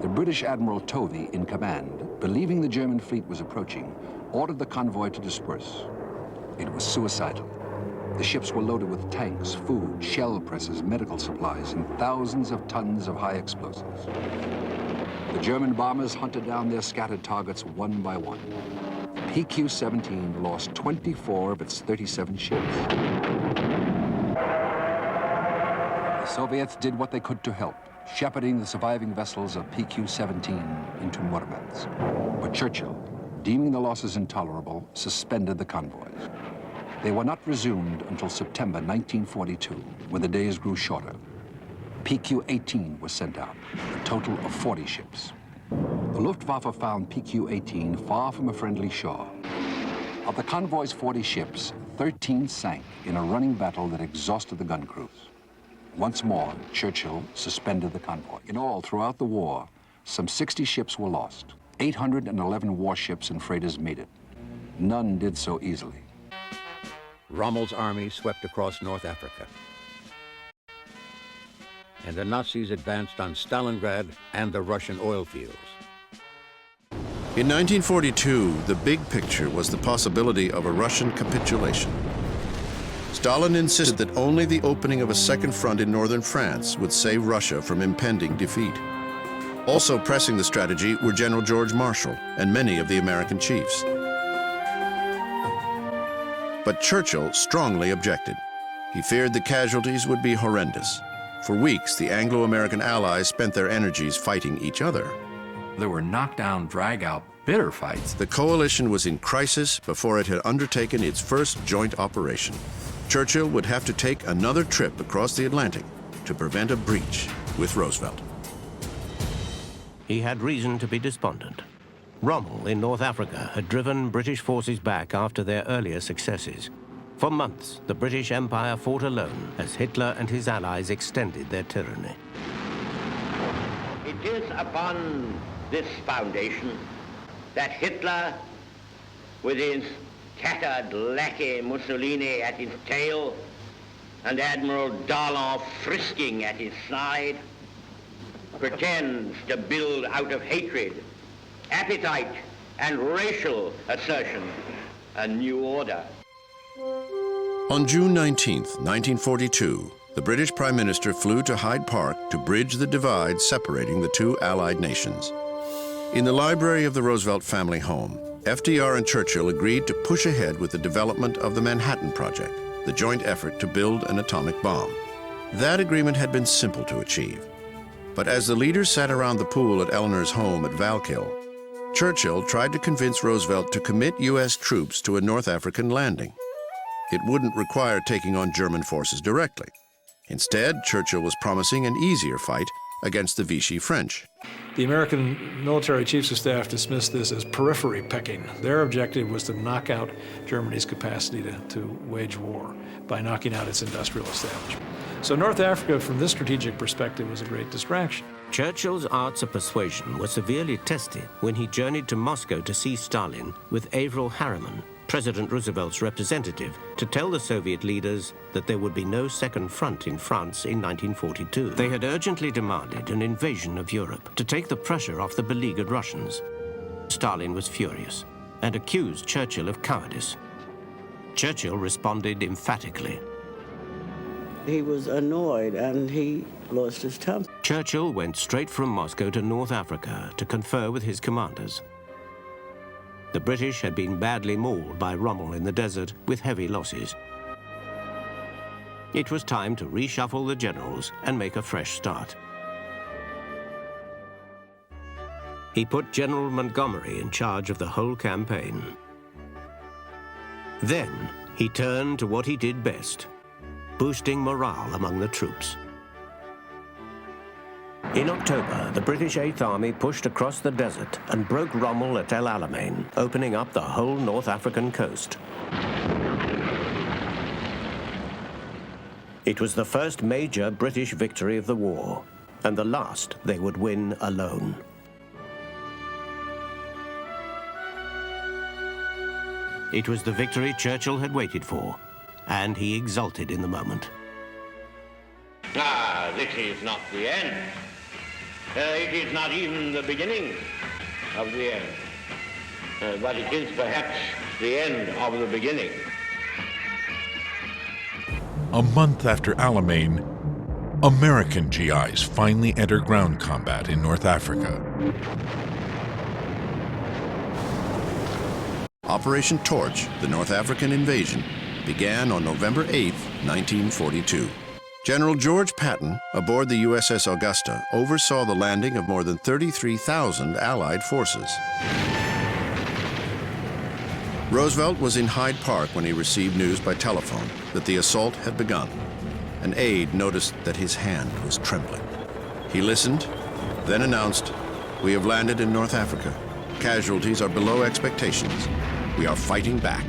The British Admiral Tovey, in command, believing the German fleet was approaching, ordered the convoy to disperse. It was suicidal. The ships were loaded with tanks, food, shell presses, medical supplies, and thousands of tons of high explosives. The German bombers hunted down their scattered targets one by one. PQ-17 lost 24 of its 37 ships. The Soviets did what they could to help, shepherding the surviving vessels of PQ-17 into Murmansk. But Churchill, deeming the losses intolerable, suspended the convoys. They were not resumed until September 1942, when the days grew shorter. PQ-18 was sent out, a total of 40 ships. The Luftwaffe found PQ-18 far from a friendly shore. Of the convoy's 40 ships, 13 sank in a running battle that exhausted the gun crews. Once more, Churchill suspended the convoy. In all, throughout the war, some 60 ships were lost. 811 warships and freighters made it. None did so easily. Rommel's army swept across North Africa, and the Nazis advanced on Stalingrad and the Russian oil fields. In 1942, the big picture was the possibility of a Russian capitulation. Stalin insisted that only the opening of a second front in northern France would save Russia from impending defeat. Also pressing the strategy were General George Marshall and many of the American chiefs. But Churchill strongly objected. He feared the casualties would be horrendous. For weeks, the Anglo-American allies spent their energies fighting each other. There were knockdown, drag-out, bitter fights. The coalition was in crisis before it had undertaken its first joint operation. Churchill would have to take another trip across the Atlantic to prevent a breach with Roosevelt. He had reason to be despondent. Rommel in North Africa had driven British forces back after their earlier successes. For months, the British Empire fought alone as Hitler and his allies extended their tyranny. It is upon this foundation that Hitler, with his tattered lackey Mussolini at his tail and Admiral Darlan frisking at his side, pretends to build out of hatred, appetite, and racial assertion a new order. On June 19, 1942, the British Prime Minister flew to Hyde Park to bridge the divide separating the two Allied nations. In the library of the Roosevelt family home, FDR and Churchill agreed to push ahead with the development of the Manhattan Project, the joint effort to build an atomic bomb. That agreement had been simple to achieve. But as the leaders sat around the pool at Eleanor's home at Valkill, Churchill tried to convince Roosevelt to commit U.S. troops to a North African landing. It wouldn't require taking on German forces directly. Instead, Churchill was promising an easier fight against the Vichy French. The American military chiefs of staff dismissed this as periphery picking. Their objective was to knock out Germany's capacity to wage war by knocking out its industrial establishment. So North Africa, from this strategic perspective, was a great distraction. Churchill's arts of persuasion were severely tested when he journeyed to Moscow to see Stalin with Averell Harriman, President Roosevelt's representative, to tell the Soviet leaders that there would be no second front in France in 1942. They had urgently demanded an invasion of Europe to take the pressure off the beleaguered Russians. Stalin was furious and accused Churchill of cowardice. Churchill responded emphatically. He was annoyed and he lost his temper. Churchill went straight from Moscow to North Africa to confer with his commanders. The British had been badly mauled by Rommel in the desert with heavy losses. It was time to reshuffle the generals and make a fresh start. He put General Montgomery in charge of the whole campaign. Then he turned to what he did best, boosting morale among the troops. In October, the British 8th Army pushed across the desert and broke Rommel at El Alamein, opening up the whole North African coast. It was the first major British victory of the war, and the last they would win alone. It was the victory Churchill had waited for, and he exulted in the moment. Ah, this is not the end. It is not even the beginning of the end. But it is perhaps the end of the beginning. A month after Alamein, American GIs finally enter ground combat in North Africa. Operation Torch, the North African invasion, began on November 8, 1942. General George Patton, aboard the USS Augusta, oversaw the landing of more than 33,000 Allied forces. Roosevelt was in Hyde Park when he received news by telephone that the assault had begun. An aide noticed that his hand was trembling. He listened, then announced, "We have landed in North Africa. Casualties are below expectations. We are fighting back."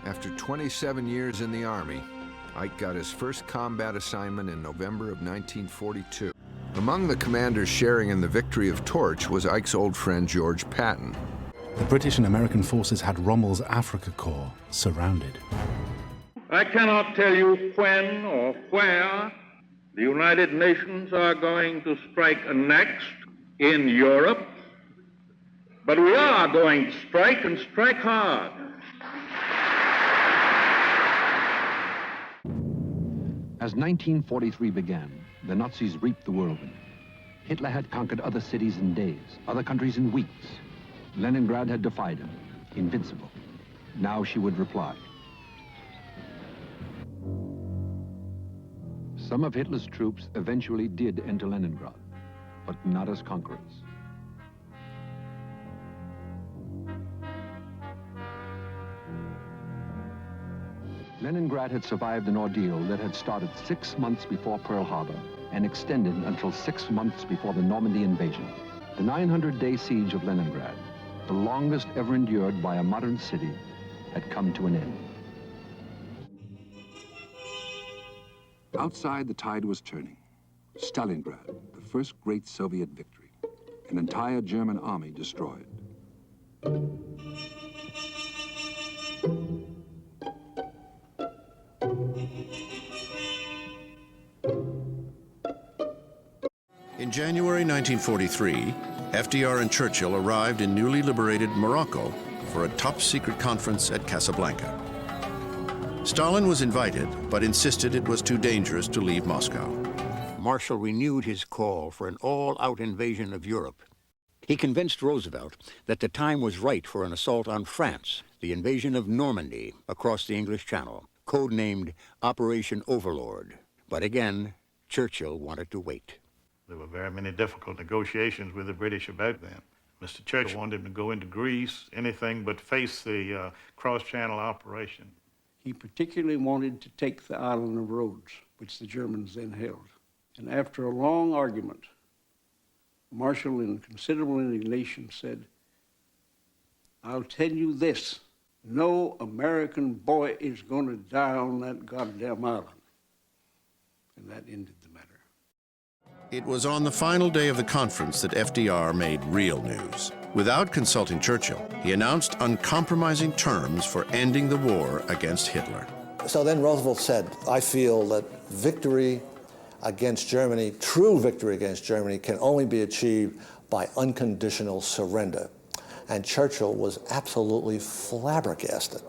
After 27 years in the Army, Ike got his first combat assignment in November of 1942. Among the commanders sharing in the victory of Torch was Ike's old friend George Patton. The British and American forces had Rommel's Africa Corps surrounded. I cannot tell you when or where the United Nations are going to strike next in Europe, but we are going to strike and strike hard. As 1943 began, the Nazis reaped the whirlwind. Hitler had conquered other cities in days, other countries in weeks. Leningrad had defied him, invincible. Now she would reply. Some of Hitler's troops eventually did enter Leningrad, but not as conquerors. Leningrad had survived an ordeal that had started 6 months before Pearl Harbor and extended until 6 months before the Normandy invasion. The 900-day siege of Leningrad, the longest ever endured by a modern city, had come to an end. Outside, the tide was turning. Stalingrad, the first great Soviet victory. An entire German army destroyed. In January 1943, FDR and Churchill arrived in newly liberated Morocco for a top-secret conference at Casablanca. Stalin was invited, but insisted it was too dangerous to leave Moscow. Marshall renewed his call for an all-out invasion of Europe. He convinced Roosevelt that the time was right for an assault on France, the invasion of Normandy across the English Channel, codenamed Operation Overlord. But again, Churchill wanted to wait. There were very many difficult negotiations with the British about that. Mr. Churchill wanted him to go into Greece, anything but face the cross-channel operation. He particularly wanted to take the island of Rhodes, which the Germans then held. And after a long argument, Marshall, in considerable indignation, said, "I'll tell you this, no American boy is going to die on that goddamn island." And that ended the matter. It was on the final day of the conference that FDR made real news. Without consulting Churchill, he announced uncompromising terms for ending the war against Hitler. So then Roosevelt said, "I feel that victory against Germany, true victory against Germany, can only be achieved by unconditional surrender." And Churchill was absolutely flabbergasted.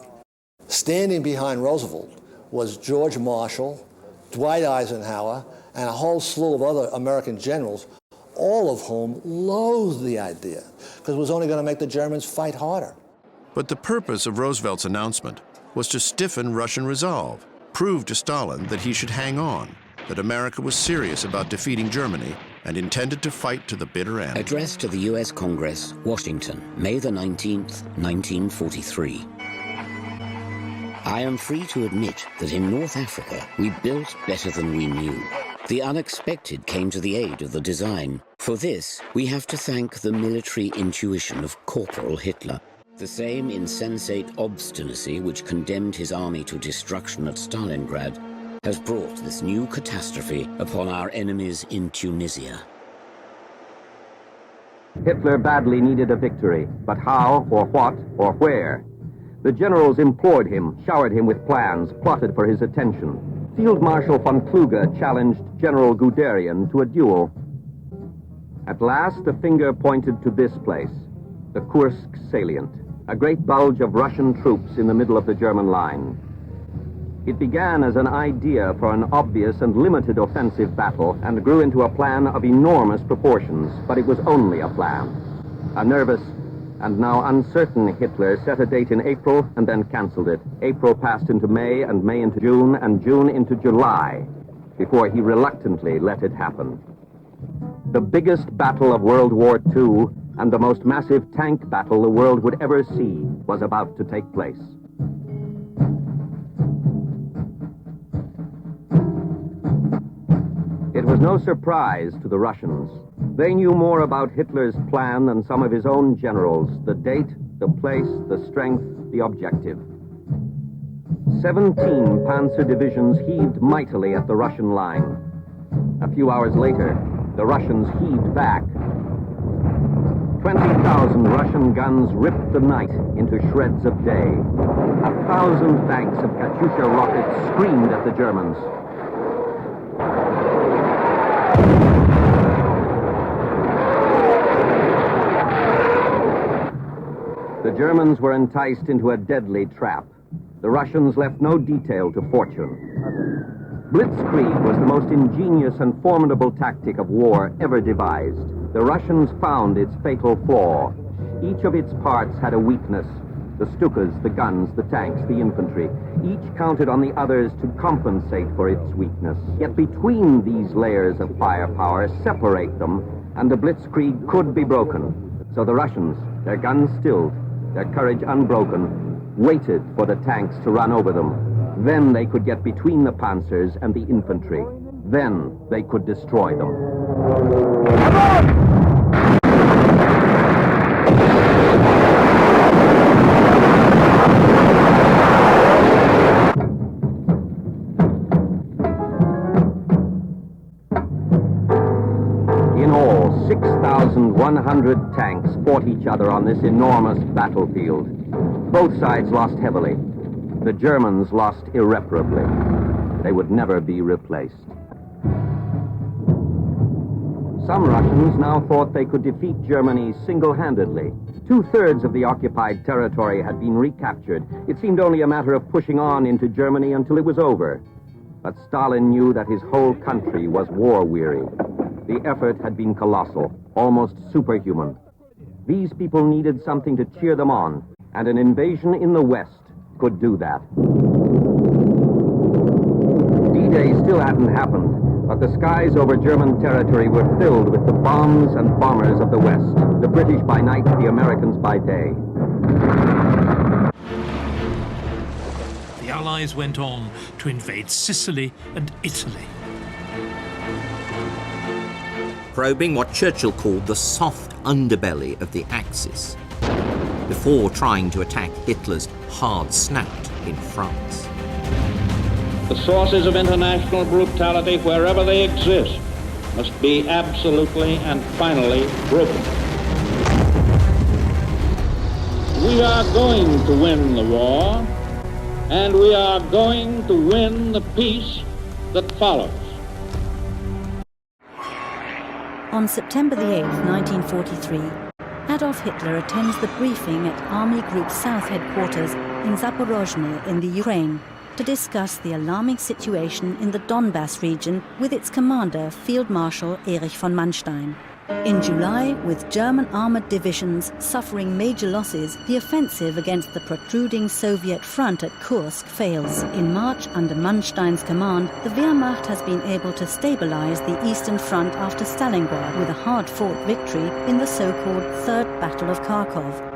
Standing behind Roosevelt was George Marshall, Dwight Eisenhower, and a whole slew of other American generals, all of whom loathed the idea, because it was only going to make the Germans fight harder. But the purpose of Roosevelt's announcement was to stiffen Russian resolve, prove to Stalin that he should hang on, that America was serious about defeating Germany and intended to fight to the bitter end. Address to the U.S. Congress, Washington, May the 19th, 1943. I am free to admit that in North Africa, we built better than we knew. The unexpected came to the aid of the design. For this, we have to thank the military intuition of Corporal Hitler. The same insensate obstinacy which condemned his army to destruction at Stalingrad has brought this new catastrophe upon our enemies in Tunisia. Hitler badly needed a victory, but how, or what, or where? The generals implored him, showered him with plans, plotted for his attention. Field Marshal von Kluge challenged General Guderian to a duel. At last, the finger pointed to this place, the Kursk salient, a great bulge of Russian troops in the middle of the German line. It began as an idea for an obvious and limited offensive battle and grew into a plan of enormous proportions, but it was only a plan. A nervous and now uncertain Hitler set a date in April and then canceled it. April passed into May, and May into June, and June into July, before he reluctantly let it happen. The biggest battle of World War II and the most massive tank battle the world would ever see was about to take place. It was no surprise to the Russians. They knew more about Hitler's plan than some of his own generals, the date, the place, the strength, the objective. 17 panzer divisions heaved mightily at the Russian line. A few hours later, the Russians heaved back. 20,000 Russian guns ripped the night into shreds of day. 1,000 banks of Katyusha rockets screamed at the Germans. The Germans were enticed into a deadly trap. The Russians left no detail to fortune. Blitzkrieg was the most ingenious and formidable tactic of war ever devised. The Russians found its fatal flaw. Each of its parts had a weakness. The Stukas, the guns, the tanks, the infantry. Each counted on the others to compensate for its weakness. Yet between these layers of firepower, separate them, and the Blitzkrieg could be broken. So the Russians, their guns stilled, their courage unbroken, waited for the tanks to run over them. Then they could get between the panzers and the infantry. Then they could destroy them. In all, 6,100 tanks fought each other on this enormous battlefield. Both sides lost heavily. The Germans lost irreparably. They would never be replaced. Some Russians now thought they could defeat Germany single-handedly. 2/3 of the occupied territory had been recaptured. It seemed only a matter of pushing on into Germany until it was over. But Stalin knew that his whole country was war-weary. The effort had been colossal, almost superhuman. These people needed something to cheer them on, and an invasion in the West could do that. D-Day still hadn't happened, but the skies over German territory were filled with the bombs and bombers of the West, the British by night, the Americans by day. The Allies went on to invade Sicily and Italy. Probing what Churchill called the soft underbelly of the Axis, before trying to attack Hitler's hard snout in France. The sources of international brutality, wherever they exist, must be absolutely and finally broken. We are going to win the war, and we are going to win the peace that follows. On September the 8th, 1943, Adolf Hitler attends the briefing at Army Group South headquarters in Zaporozhye in the Ukraine. to discuss the alarming situation in the Donbass region with its commander, Field Marshal Erich von Manstein. In July, with German armored divisions suffering major losses, the offensive against the protruding Soviet front at Kursk fails. In March, under Manstein's command, the Wehrmacht has been able to stabilize the Eastern Front after Stalingrad with a hard-fought victory in the so-called Third Battle of Kharkov,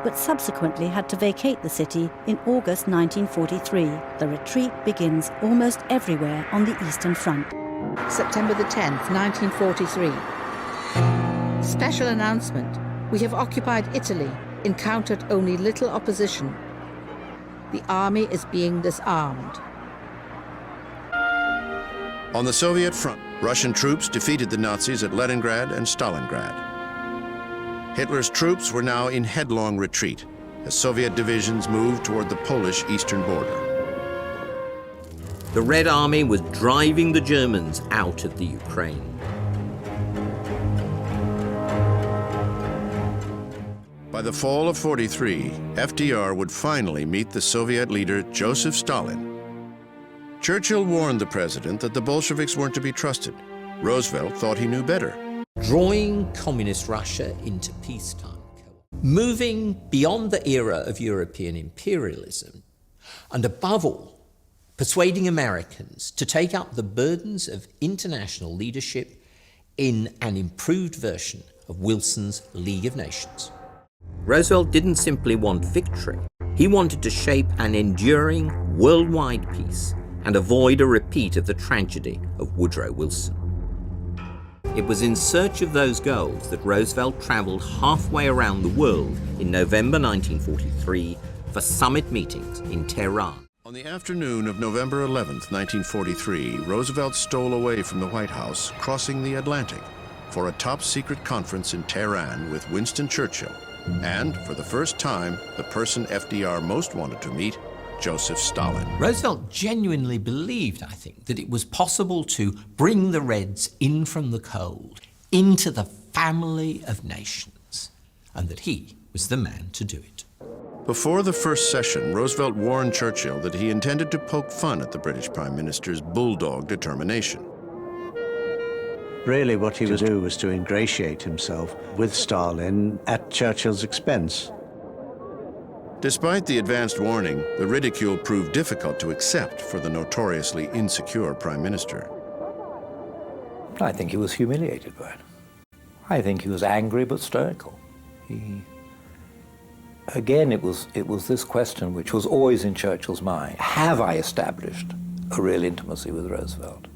but subsequently had to vacate the city in August 1943. The retreat begins almost everywhere on the Eastern Front. September the 10th, 1943. Special announcement. We have occupied Italy, encountered only little opposition. The army is being disarmed. On the Soviet front, Russian troops defeated the Nazis at Leningrad and Stalingrad. Hitler's troops were now in headlong retreat as Soviet divisions moved toward the Polish eastern border. The Red Army was driving the Germans out of the Ukraine. By the fall of '43, FDR would finally meet the Soviet leader Joseph Stalin. Churchill warned the president that the Bolsheviks weren't to be trusted. Roosevelt thought he knew better. Drawing communist Russia into peacetime, moving beyond the era of European imperialism, and above all, persuading Americans to take up the burdens of international leadership in an improved version of Wilson's League of Nations. Roosevelt didn't simply want victory. He wanted to shape an enduring worldwide peace and avoid a repeat of the tragedy of Woodrow Wilson. It was in search of those goals that Roosevelt traveled halfway around the world in November 1943 for summit meetings in Tehran. On the afternoon of November 11th, 1943, Roosevelt stole away from the White House, crossing the Atlantic, for a top-secret conference in Tehran with Winston Churchill, and, for the first time, the person FDR most wanted to meet, Joseph Stalin. Roosevelt genuinely believed, I think, that it was possible to bring the Reds in from the cold, into the family of nations, and that he was the man to do it. Before the first session, Roosevelt warned Churchill that he intended to poke fun at the British Prime Minister's bulldog determination. Really, what he was to do was to ingratiate himself with Stalin at Churchill's expense. Despite the advanced warning, the ridicule proved difficult to accept for the notoriously insecure Prime Minister. I think he was humiliated by it. I think he was angry but stoical. Again, it was this question which was always in Churchill's mind. Have I established a real intimacy with Roosevelt?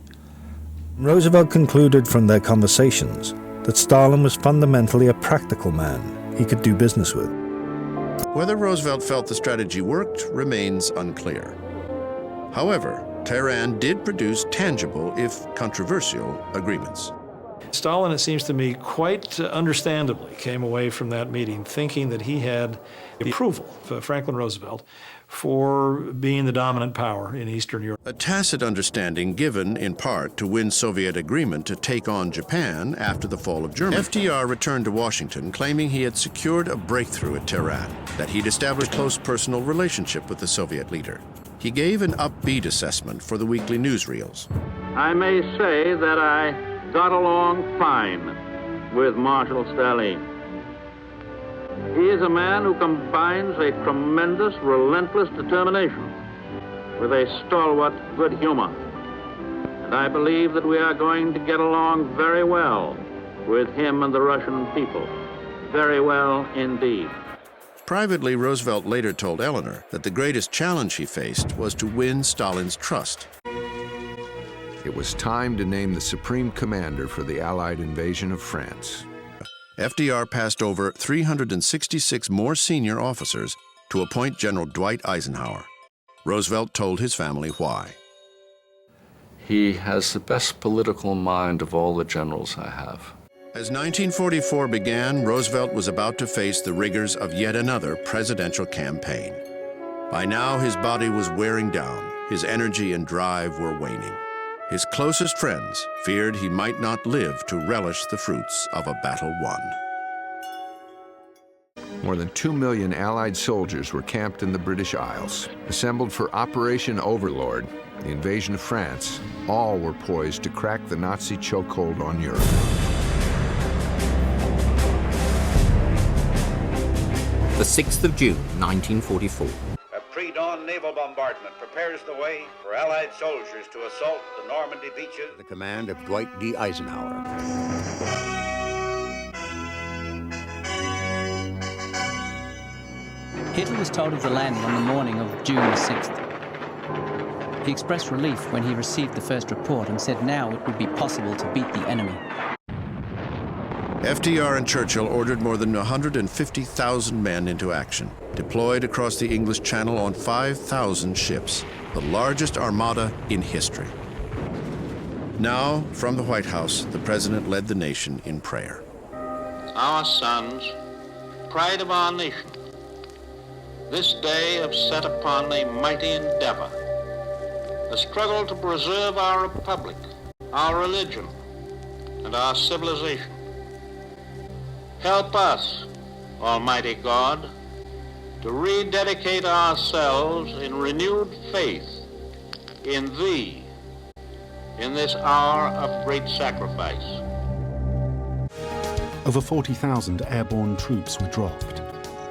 Roosevelt concluded from their conversations that Stalin was fundamentally a practical man he could do business with. Whether Roosevelt felt the strategy worked remains unclear. However, Tehran did produce tangible, if controversial, agreements. Stalin, it seems to me, quite understandably came away from that meeting thinking that he had the approval of Franklin Roosevelt for being the dominant power in Eastern Europe. A tacit understanding given, in part, to win Soviet agreement to take on Japan after the fall of Germany. FDR returned to Washington claiming he had secured a breakthrough at Tehran, that he'd established a close personal relationship with the Soviet leader. He gave an upbeat assessment for the weekly newsreels. I may say that I got along fine with Marshal Stalin. He is a man who combines a tremendous, relentless determination with a stalwart good humor. And I believe that we are going to get along very well with him and the Russian people. Very well indeed. Privately, Roosevelt later told Eleanor that the greatest challenge he faced was to win Stalin's trust. It was time to name the supreme commander for the Allied invasion of France. FDR passed over 366 more senior officers to appoint General Dwight Eisenhower. Roosevelt told his family why. He has the best political mind of all the generals I have. As 1944 began, Roosevelt was about to face the rigors of yet another presidential campaign. By now, his body was wearing down. His energy and drive were waning. His closest friends feared he might not live to relish the fruits of a battle won. More than 2 million Allied soldiers were camped in the British Isles. Assembled for Operation Overlord, the invasion of France, all were poised to crack the Nazi chokehold on Europe. The 6th of June, 1944. A pre-dawn naval bombardment prepares the way for Allied soldiers to assault the Normandy beaches. The command of Dwight D. Eisenhower. Hitler was told of the landing on the morning of June the 6th. He expressed relief when he received the first report and said now it would be possible to beat the enemy. FDR and Churchill ordered more than 150,000 men into action, deployed across the English Channel on 5,000 ships, the largest armada in history. Now, from the White House, the president led the nation in prayer. Our sons, pride of our nation, this day have set upon a mighty endeavor, a struggle to preserve our republic, our religion, and our civilization. Help us, Almighty God, to rededicate ourselves in renewed faith in Thee in this hour of great sacrifice. Over 40,000 airborne troops were dropped,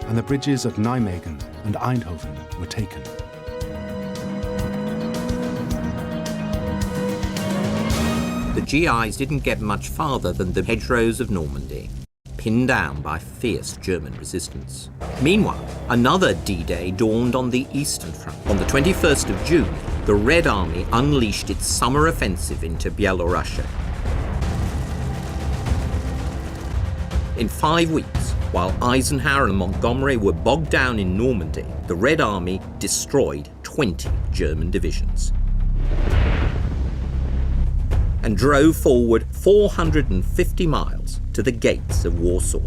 and the bridges of Nijmegen and Eindhoven were taken. The GIs didn't get much farther than the hedgerows of Normandy, pinned down by fierce German resistance. Meanwhile, another D-Day dawned on the Eastern Front. On the 21st of June, the Red Army unleashed its summer offensive into Byelorussia. In 5 weeks, while Eisenhower and Montgomery were bogged down in Normandy, the Red Army destroyed 20 German divisions and drove forward 450 miles to the gates of Warsaw.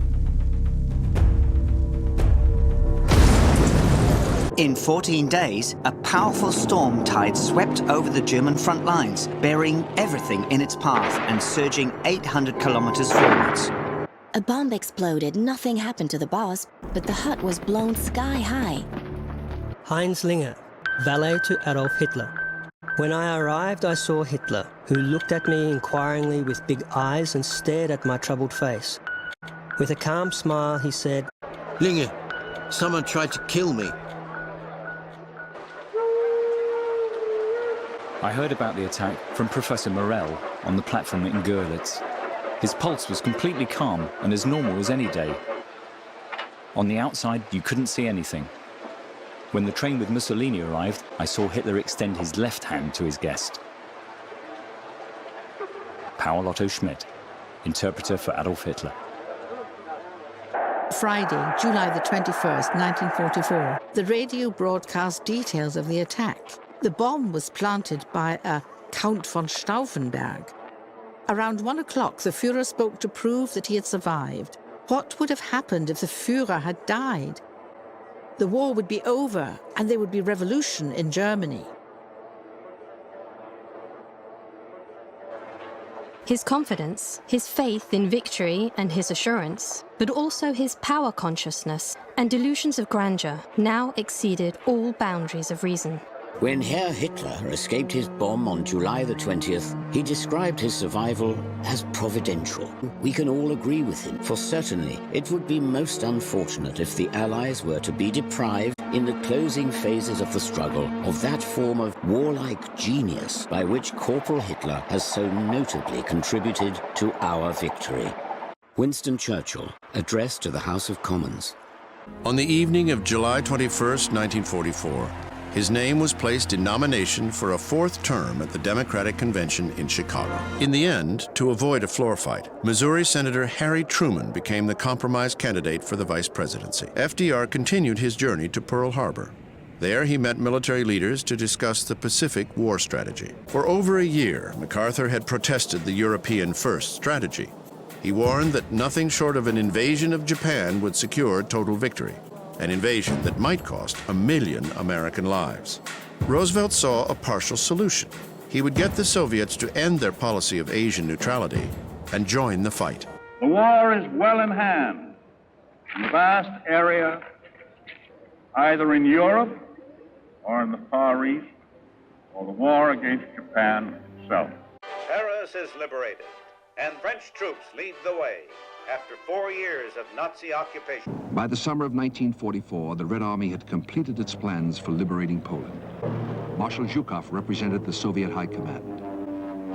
In 14 days, a powerful storm tide swept over the German front lines, burying everything in its path and surging 800 kilometers forwards. A bomb exploded. Nothing happened to the boss, but the hut was blown sky high. Heinz Linger, valet to Adolf Hitler. When I arrived, I saw Hitler, who looked at me inquiringly with big eyes and stared at my troubled face. With a calm smile, he said, "Linger, someone tried to kill me." I heard about the attack from Professor Morell on the platform in Görlitz. His pulse was completely calm and as normal as any day. On the outside, you couldn't see anything. When the train with Mussolini arrived, I saw Hitler extend his left hand to his guest. Paul Otto Schmidt, interpreter for Adolf Hitler. Friday, July the 21st, 1944, the radio broadcast details of the attack. The bomb was planted by a Count von Stauffenberg. Around 1 o'clock, the Führer spoke to prove that he had survived. What would have happened if the Führer had died? The war would be over, and there would be revolution in Germany. His confidence, his faith in victory and his assurance, but also his power consciousness and delusions of grandeur now exceeded all boundaries of reason. When Herr Hitler escaped his bomb on July the 20th, he described his survival as providential. We can all agree with him, for certainly it would be most unfortunate if the Allies were to be deprived in the closing phases of the struggle of that form of warlike genius by which Corporal Hitler has so notably contributed to our victory. Winston Churchill, address to the House of Commons. On the evening of July 21st, 1944, his name was placed in nomination for a 4th term at the Democratic Convention in Chicago. In the end, to avoid a floor fight, Missouri Senator Harry Truman became the compromise candidate for the vice presidency. FDR continued his journey to Pearl Harbor. There, he met military leaders to discuss the Pacific war strategy. For over a year, MacArthur had protested the European First strategy. He warned that nothing short of an invasion of Japan would secure total victory, an invasion that might cost 1 million American lives. Roosevelt saw a partial solution. He would get the Soviets to end their policy of Asian neutrality and join the fight. The war is well in hand. in a vast area, either in Europe or in the Far East, or the war against Japan itself. Paris is liberated, and French troops lead the way after 4 years of Nazi occupation. By the summer of 1944, the Red Army had completed its plans for liberating Poland. Marshal Zhukov represented the Soviet High Command.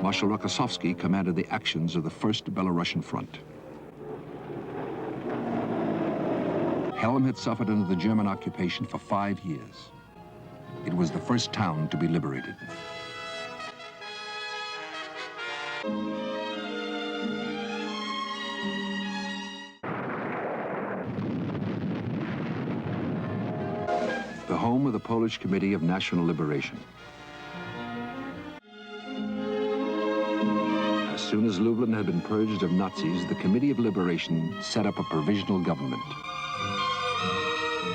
Marshal Rokossovsky commanded the actions of the First Belarusian Front. Helm had suffered under the German occupation for 5 years. It was the first town to be liberated. The home of the Polish Committee of National Liberation. As soon as Lublin had been purged of Nazis, the Committee of Liberation set up a provisional government.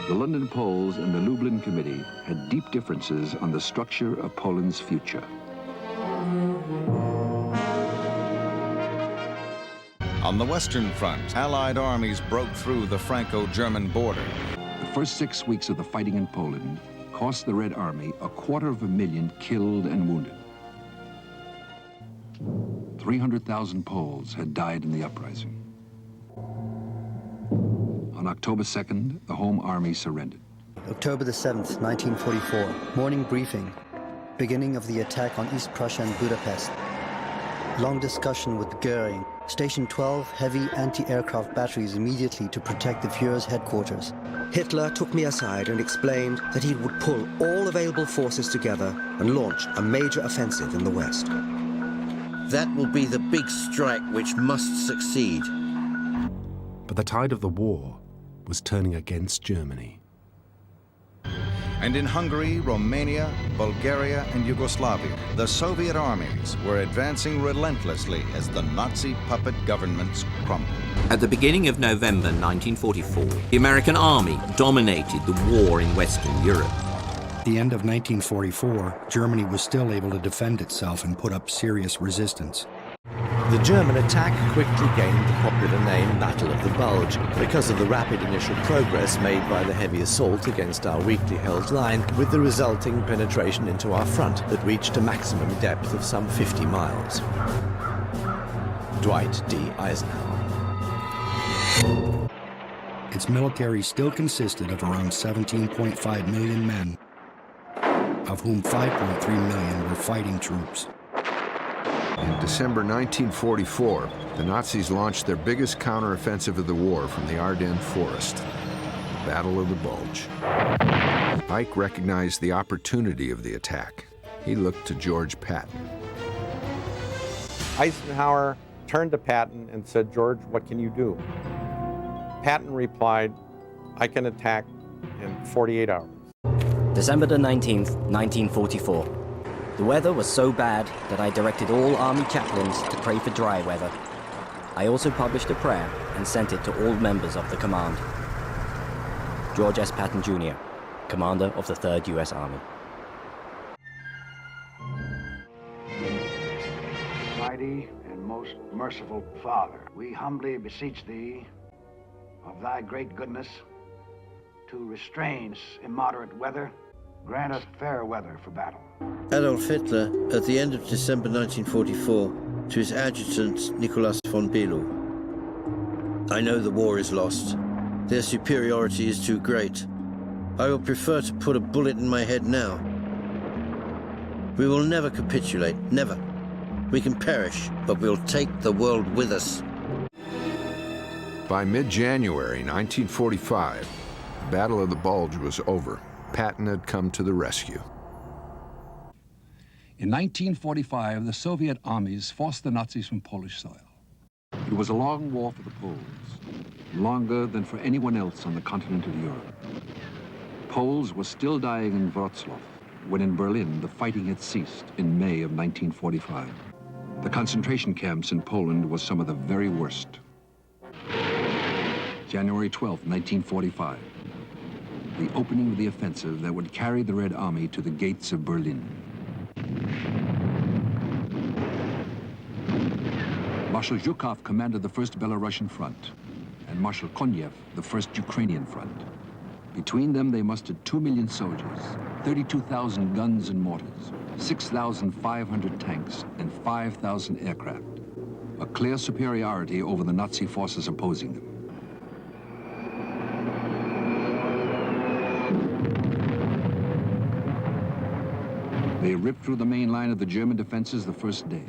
The London Poles and the Lublin Committee had deep differences on the structure of Poland's future. On the Western Front, Allied armies broke through the Franco-German border. The first 6 weeks of the fighting in Poland cost the Red Army 250,000 killed and wounded. 300,000 Poles had died in the uprising. On October 2nd, the Home Army surrendered. October the 7th, 1944, morning briefing. Beginning of the attack on East Prussia and Budapest. Long discussion with Goering. Station 12 heavy anti-aircraft batteries immediately to protect the Fuhrer's headquarters. Hitler took me aside and explained that he would pull all available forces together and launch a major offensive in the West. That will be the big strike which must succeed. But the tide of the war was turning against Germany. And in Hungary, Romania, Bulgaria, and Yugoslavia, the Soviet armies were advancing relentlessly as the Nazi puppet governments crumbled. At the beginning of November 1944, the American army dominated the war in Western Europe. At the end of 1944, Germany was still able to defend itself and put up serious resistance. The German attack quickly gained the popular name Battle of the Bulge because of the rapid initial progress made by the heavy assault against our weakly held line, with the resulting penetration into our front that reached a maximum depth of some 50 miles. Dwight D. Eisenhower. Its military still consisted of around 17.5 million men, of whom 5.3 million were fighting troops. In December 1944, the Nazis launched their biggest counteroffensive of the war from the Ardennes forest, the Battle of the Bulge. Ike recognized the opportunity of the attack. He looked to George Patton. Eisenhower turned to Patton and said, "George, what can you do?" Patton replied, "I can attack in 48 hours. December the 19th, 1944. The weather was so bad that I directed all Army chaplains to pray for dry weather. I also published a prayer and sent it to all members of the command. George S. Patton, Jr., Commander of the 3rd U.S. Army. Mighty and most merciful Father, we humbly beseech Thee of Thy great goodness to restrain immoderate weather, grant us fair weather for battle. Adolf Hitler, at the end of December 1944, to his adjutant Nicholas von Below. I know the war is lost. Their superiority is too great. I would prefer to put a bullet in my head now. We will never capitulate, never. We can perish, but we'll take the world with us. By mid-January 1945, the Battle of the Bulge was over. Patton had come to the rescue. In 1945, the Soviet armies forced the Nazis from Polish soil. It was a long war for the Poles, longer than for anyone else on the continent of Europe. Poles were still dying in Wrocław, when in Berlin the fighting had ceased in May of 1945. The concentration camps in Poland were some of the very worst. January 12, 1945. The opening of the offensive that would carry the Red Army to the gates of Berlin. Marshal Zhukov commanded the First Belarusian Front, and and Marshal Konyev the First Ukrainian Front. Between them, they mustered 2 million soldiers, 32,000 guns and mortars, 6,500 tanks, and 5,000 aircraft. A clear superiority over the Nazi forces opposing them. They ripped through the main line of the German defenses the first day.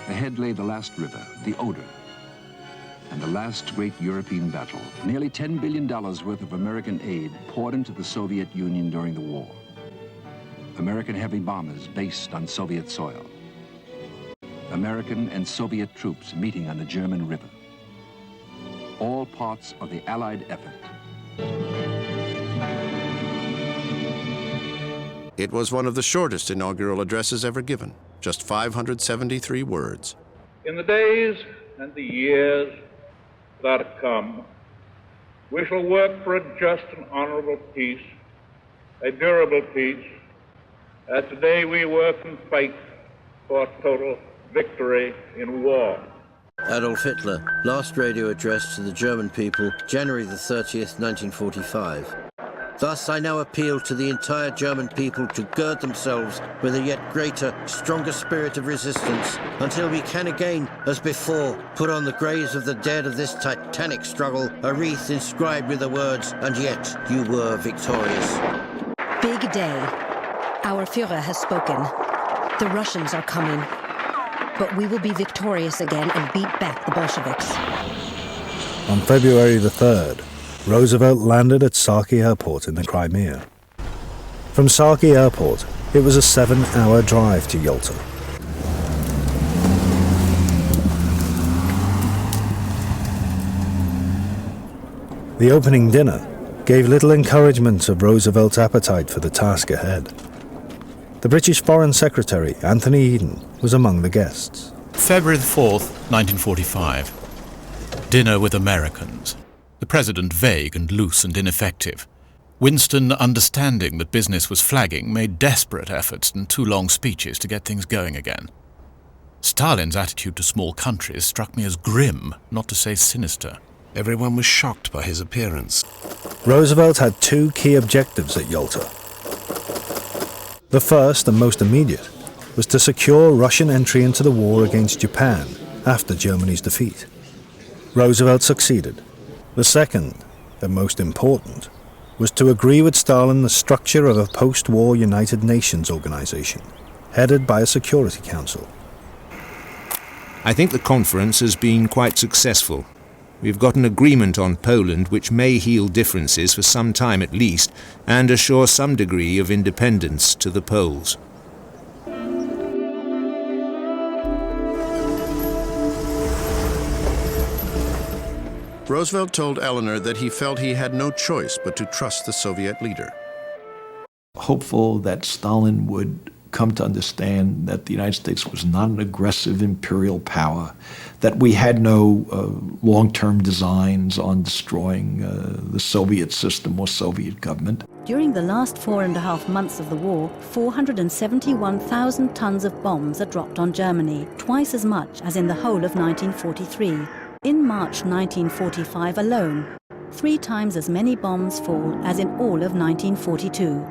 Ahead lay the last river, the Oder, and the last great European battle. Nearly $10 billion worth of American aid poured into the Soviet Union during the war. American heavy bombers based on Soviet soil. American and Soviet troops meeting on the German River. All parts of the Allied effort. It was one of the shortest inaugural addresses ever given, just 573 words. In the days and the years that are come, we shall work for a just and honorable peace, a durable peace, as today we work and fight for total victory in war. Adolf Hitler, last radio address to the German people, January the 30th, 1945. Thus I now appeal to the entire German people to gird themselves with a yet greater, stronger spirit of resistance until we can again, as before, put on the graves of the dead of this titanic struggle a wreath inscribed with the words, "And yet you were victorious." Big day. Our Führer has spoken. The Russians are coming. But we will be victorious again and beat back the Bolsheviks. On February the 3rd, Roosevelt landed at Saki Airport in the Crimea. From Saki Airport, it was a 7-hour drive to Yalta. The opening dinner gave little encouragement of Roosevelt's appetite for the task ahead. The British Foreign Secretary, Anthony Eden, was among the guests. February the 4th, 1945. Dinner with Americans. The President vague and loose and ineffective. Winston, understanding that business was flagging, made desperate efforts and 2 long speeches to get things going again. Stalin's attitude to small countries struck me as grim, not to say sinister. Everyone was shocked by his appearance. Roosevelt had 2 key objectives at Yalta. The first and most immediate was to secure Russian entry into the war against Japan after Germany's defeat. Roosevelt succeeded. The second, and most important, was to agree with Stalin the structure of a post-war United Nations organization, headed by a Security Council. I think the conference has been quite successful. We've got an agreement on Poland which may heal differences for some time at least, and assure some degree of independence to the Poles. Roosevelt told Eleanor that he felt he had no choice but to trust the Soviet leader. Hopeful that Stalin would come to understand that the United States was not an aggressive imperial power, that we had no long-term designs on destroying the Soviet system or Soviet government. During the last 4.5 months of the war, 471,000 tons of bombs are dropped on Germany, twice as much as in the whole of 1943. In March 1945 alone, 3 times as many bombs fall as in all of 1942.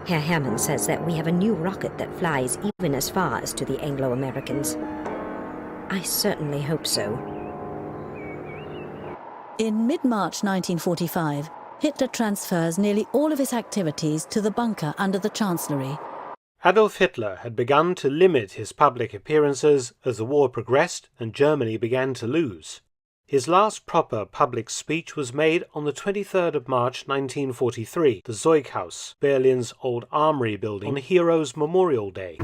Herr Hermann says that we have a new rocket that flies even as far as to the Anglo-Americans. I certainly hope so. In mid-March 1945, Hitler transfers nearly all of his activities to the bunker under the Chancellery. Adolf Hitler had begun to limit his public appearances as the war progressed and Germany began to lose. His last proper public speech was made on the 23rd of March 1943, the Zeughaus, Berlin's old armory building, on Heroes' Memorial Day.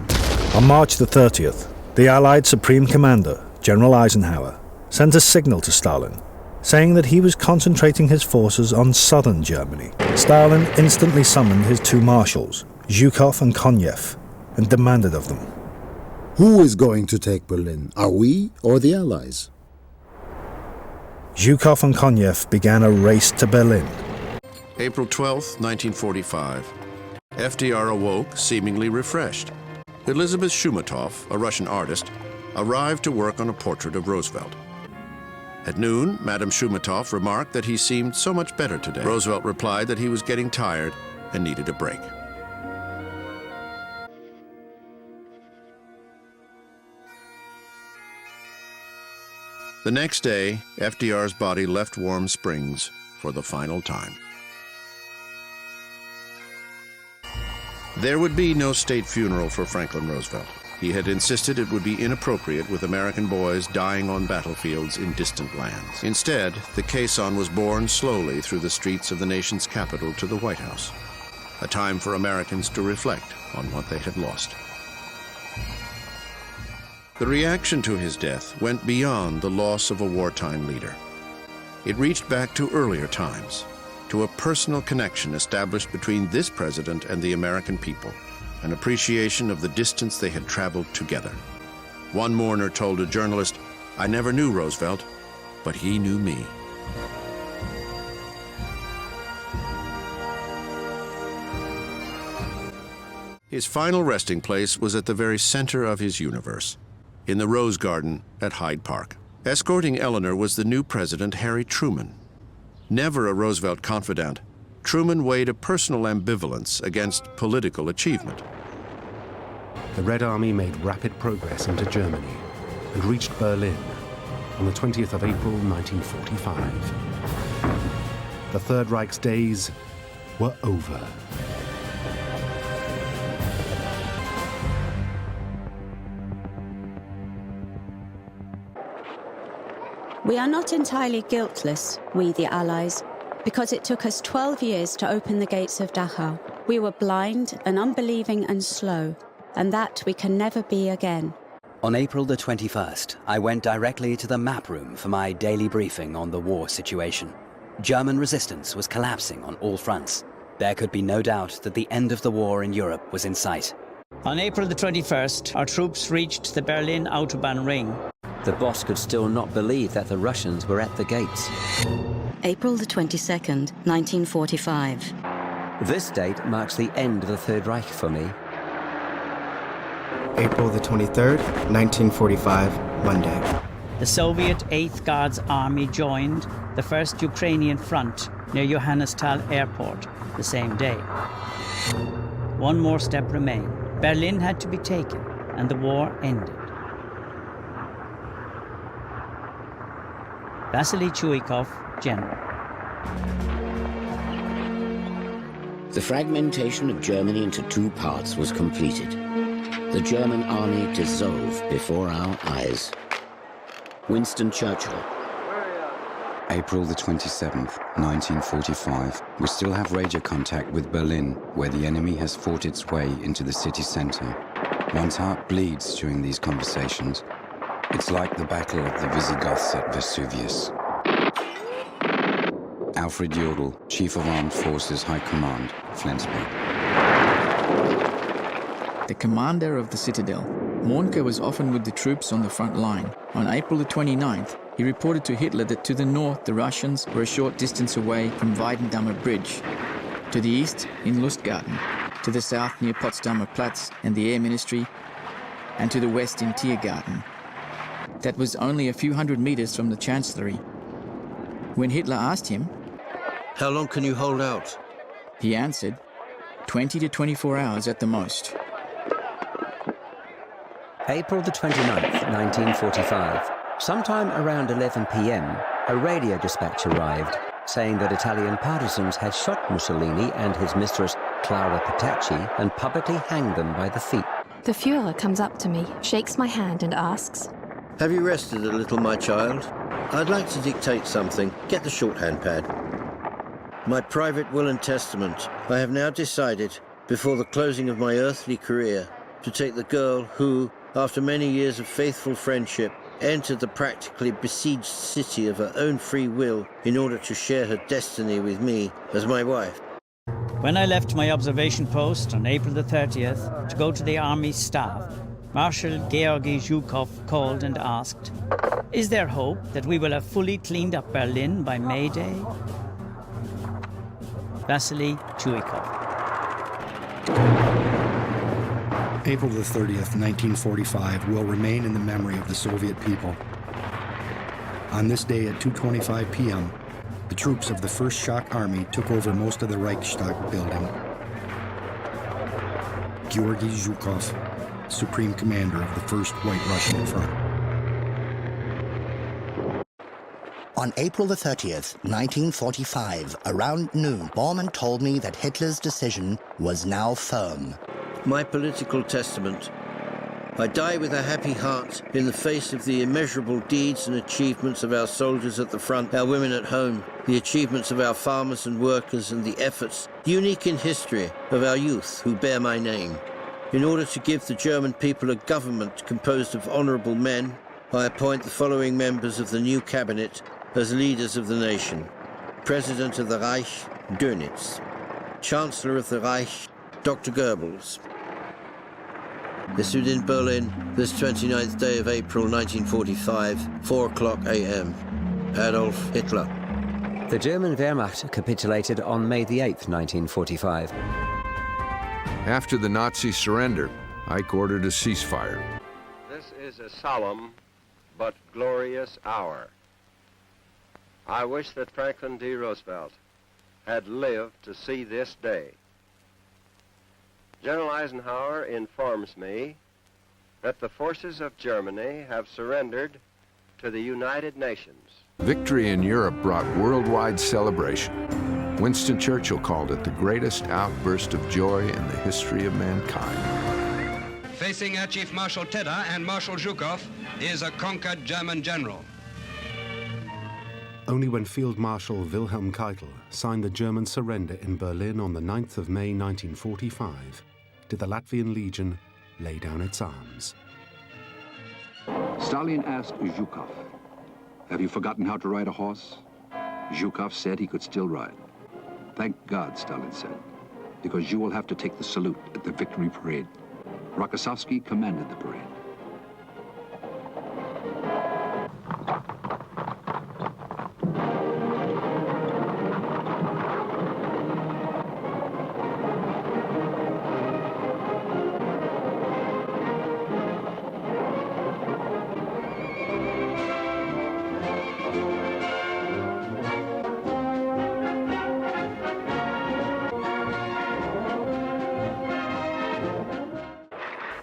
On March the 30th, The Allied Supreme Commander, General Eisenhower, sent a signal to Stalin, saying that he was concentrating his forces on southern Germany. Stalin instantly summoned his two marshals, Zhukov and Konyev, and demanded of them, "Who is going to take Berlin? Are we or the Allies?" Zhukov and Konyev began a race to Berlin. April 12, 1945. FDR awoke, seemingly refreshed. Elizabeth Shumatov, a Russian artist, arrived to work on a portrait of Roosevelt. At noon, Madame Shumatov remarked that he seemed so much better today. Roosevelt replied that he was getting tired and needed a break. The next day, FDR's body left Warm Springs for the final time. There would be no state funeral for Franklin Roosevelt. He had insisted it would be inappropriate with American boys dying on battlefields in distant lands. Instead, the caisson was borne slowly through the streets of the nation's capital to the White House, a time for Americans to reflect on what they had lost. The reaction to his death went beyond the loss of a wartime leader. It reached back to earlier times, to a personal connection established between this president and the American people, an appreciation of the distance they had traveled together. One mourner told a journalist, "I never knew Roosevelt, but he knew me." His final resting place was at the very center of his universe, in the Rose Garden at Hyde Park. Escorting Eleanor was the new president, Harry Truman. Never a Roosevelt confidant, Truman weighed a personal ambivalence against political achievement. The Red Army made rapid progress into Germany and reached Berlin on the 20th of April, 1945. The Third Reich's days were over. We are not entirely guiltless, we the Allies, because it took us 12 years to open the gates of Dachau. We were blind and unbelieving and slow, and that we can never be again. On April the 21st, I went directly to the map room for my daily briefing on the war situation. German resistance was collapsing on all fronts. There could be no doubt that the end of the war in Europe was in sight. On April the 21st, our troops reached the Berlin Autobahn ring. The boss could still not believe that the Russians were at the gates. April the 22nd, 1945. This date marks the end of the Third Reich for me. April the 23rd, 1945, Monday. The Soviet 8th Guards Army joined the 1st Ukrainian Front near Johannesthal Airport the same day. One more step remained. Berlin had to be taken, and the war ended. Vasily Chuikov, General. The fragmentation of Germany into two parts was completed. The German army dissolved before our eyes. Winston Churchill. April the 27th, 1945. We still have radio contact with Berlin, where the enemy has fought its way into the city center. One's heart bleeds during these conversations. It's like the Battle of the Visigoths at Vesuvius. Alfred Jodl, Chief of Armed Forces High Command, Flensburg. The commander of the citadel. Mohnke was often with the troops on the front line. On April the 29th, he reported to Hitler that to the north, the Russians were a short distance away from Weidendammer Bridge, to the east in Lustgarten, to the south near Potsdamer Platz and the Air Ministry, and to the west in Tiergarten. That was only a few hundred meters from the Chancellery. When Hitler asked him, "How long can you hold out?" he answered, 20 to 24 hours at the most. April the 29th, 1945. Sometime around 11 p.m., a radio dispatch arrived saying that Italian partisans had shot Mussolini and his mistress Clara Petacci and publicly hanged them by the feet. The Führer comes up to me, shakes my hand and asks, "Have you rested a little, my child? I'd like to dictate something. Get the shorthand pad. My private will and testament. I have now decided, before the closing of my earthly career, to take the girl who, after many years of faithful friendship, entered the practically besieged city of her own free will in order to share her destiny with me as my wife. When I left my observation post on April the 30th to go to the army staff, Marshal Georgy Zhukov called and asked, "Is there hope that we will have fully cleaned up Berlin by May Day?" Vasily Chuikov. April the 30th, 1945 will remain in the memory of the Soviet people. On this day at 2:25 p.m., the troops of the First Shock Army took over most of the Reichstag building. Georgy Zhukov, Supreme Commander of the First White Russian Front. On April the 30th, 1945, around noon, Bormann told me that Hitler's decision was now firm. My political testament. I die with a happy heart in the face of the immeasurable deeds and achievements of our soldiers at the front, our women at home, the achievements of our farmers and workers, and the efforts, unique in history, of our youth who bear my name. In order to give the German people a government composed of honourable men, I appoint the following members of the new cabinet as leaders of the nation. President of the Reich, Dönitz. Chancellor of the Reich, Dr. Goebbels. Issued in Berlin, this 29th day of April 1945, 4:00 a.m. Adolf Hitler. The German Wehrmacht capitulated on May the 8th, 1945. After the Nazi surrender, Ike ordered a ceasefire. This is a solemn but glorious hour. I wish that Franklin D. Roosevelt had lived to see this day. General Eisenhower informs me that the forces of Germany have surrendered to the United Nations. Victory in Europe brought worldwide celebration. Winston Churchill called it the greatest outburst of joy in the history of mankind. Facing Air Chief Marshal Tedder and Marshal Zhukov is a conquered German general. Only when Field Marshal Wilhelm Keitel signed the German surrender in Berlin on the 9th of May 1945 did the Latvian Legion lay down its arms. Stalin asked Zhukov, "Have you forgotten how to ride a horse?" Zhukov said he could still ride. "Thank God," Stalin said, "because you will have to take the salute at the victory parade." Rokossovsky commanded the parade.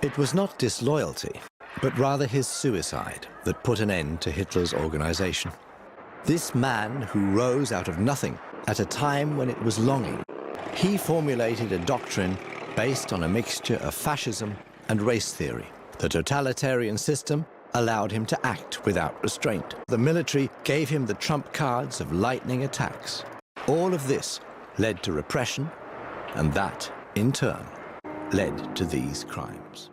It was not disloyalty, but rather his suicide that put an end to Hitler's organization. This man who rose out of nothing at a time when it was longing, he formulated a doctrine based on a mixture of fascism and race theory. The totalitarian system allowed him to act without restraint. The military gave him the trump cards of lightning attacks. All of this led to repression, and that, in turn, led to these crimes.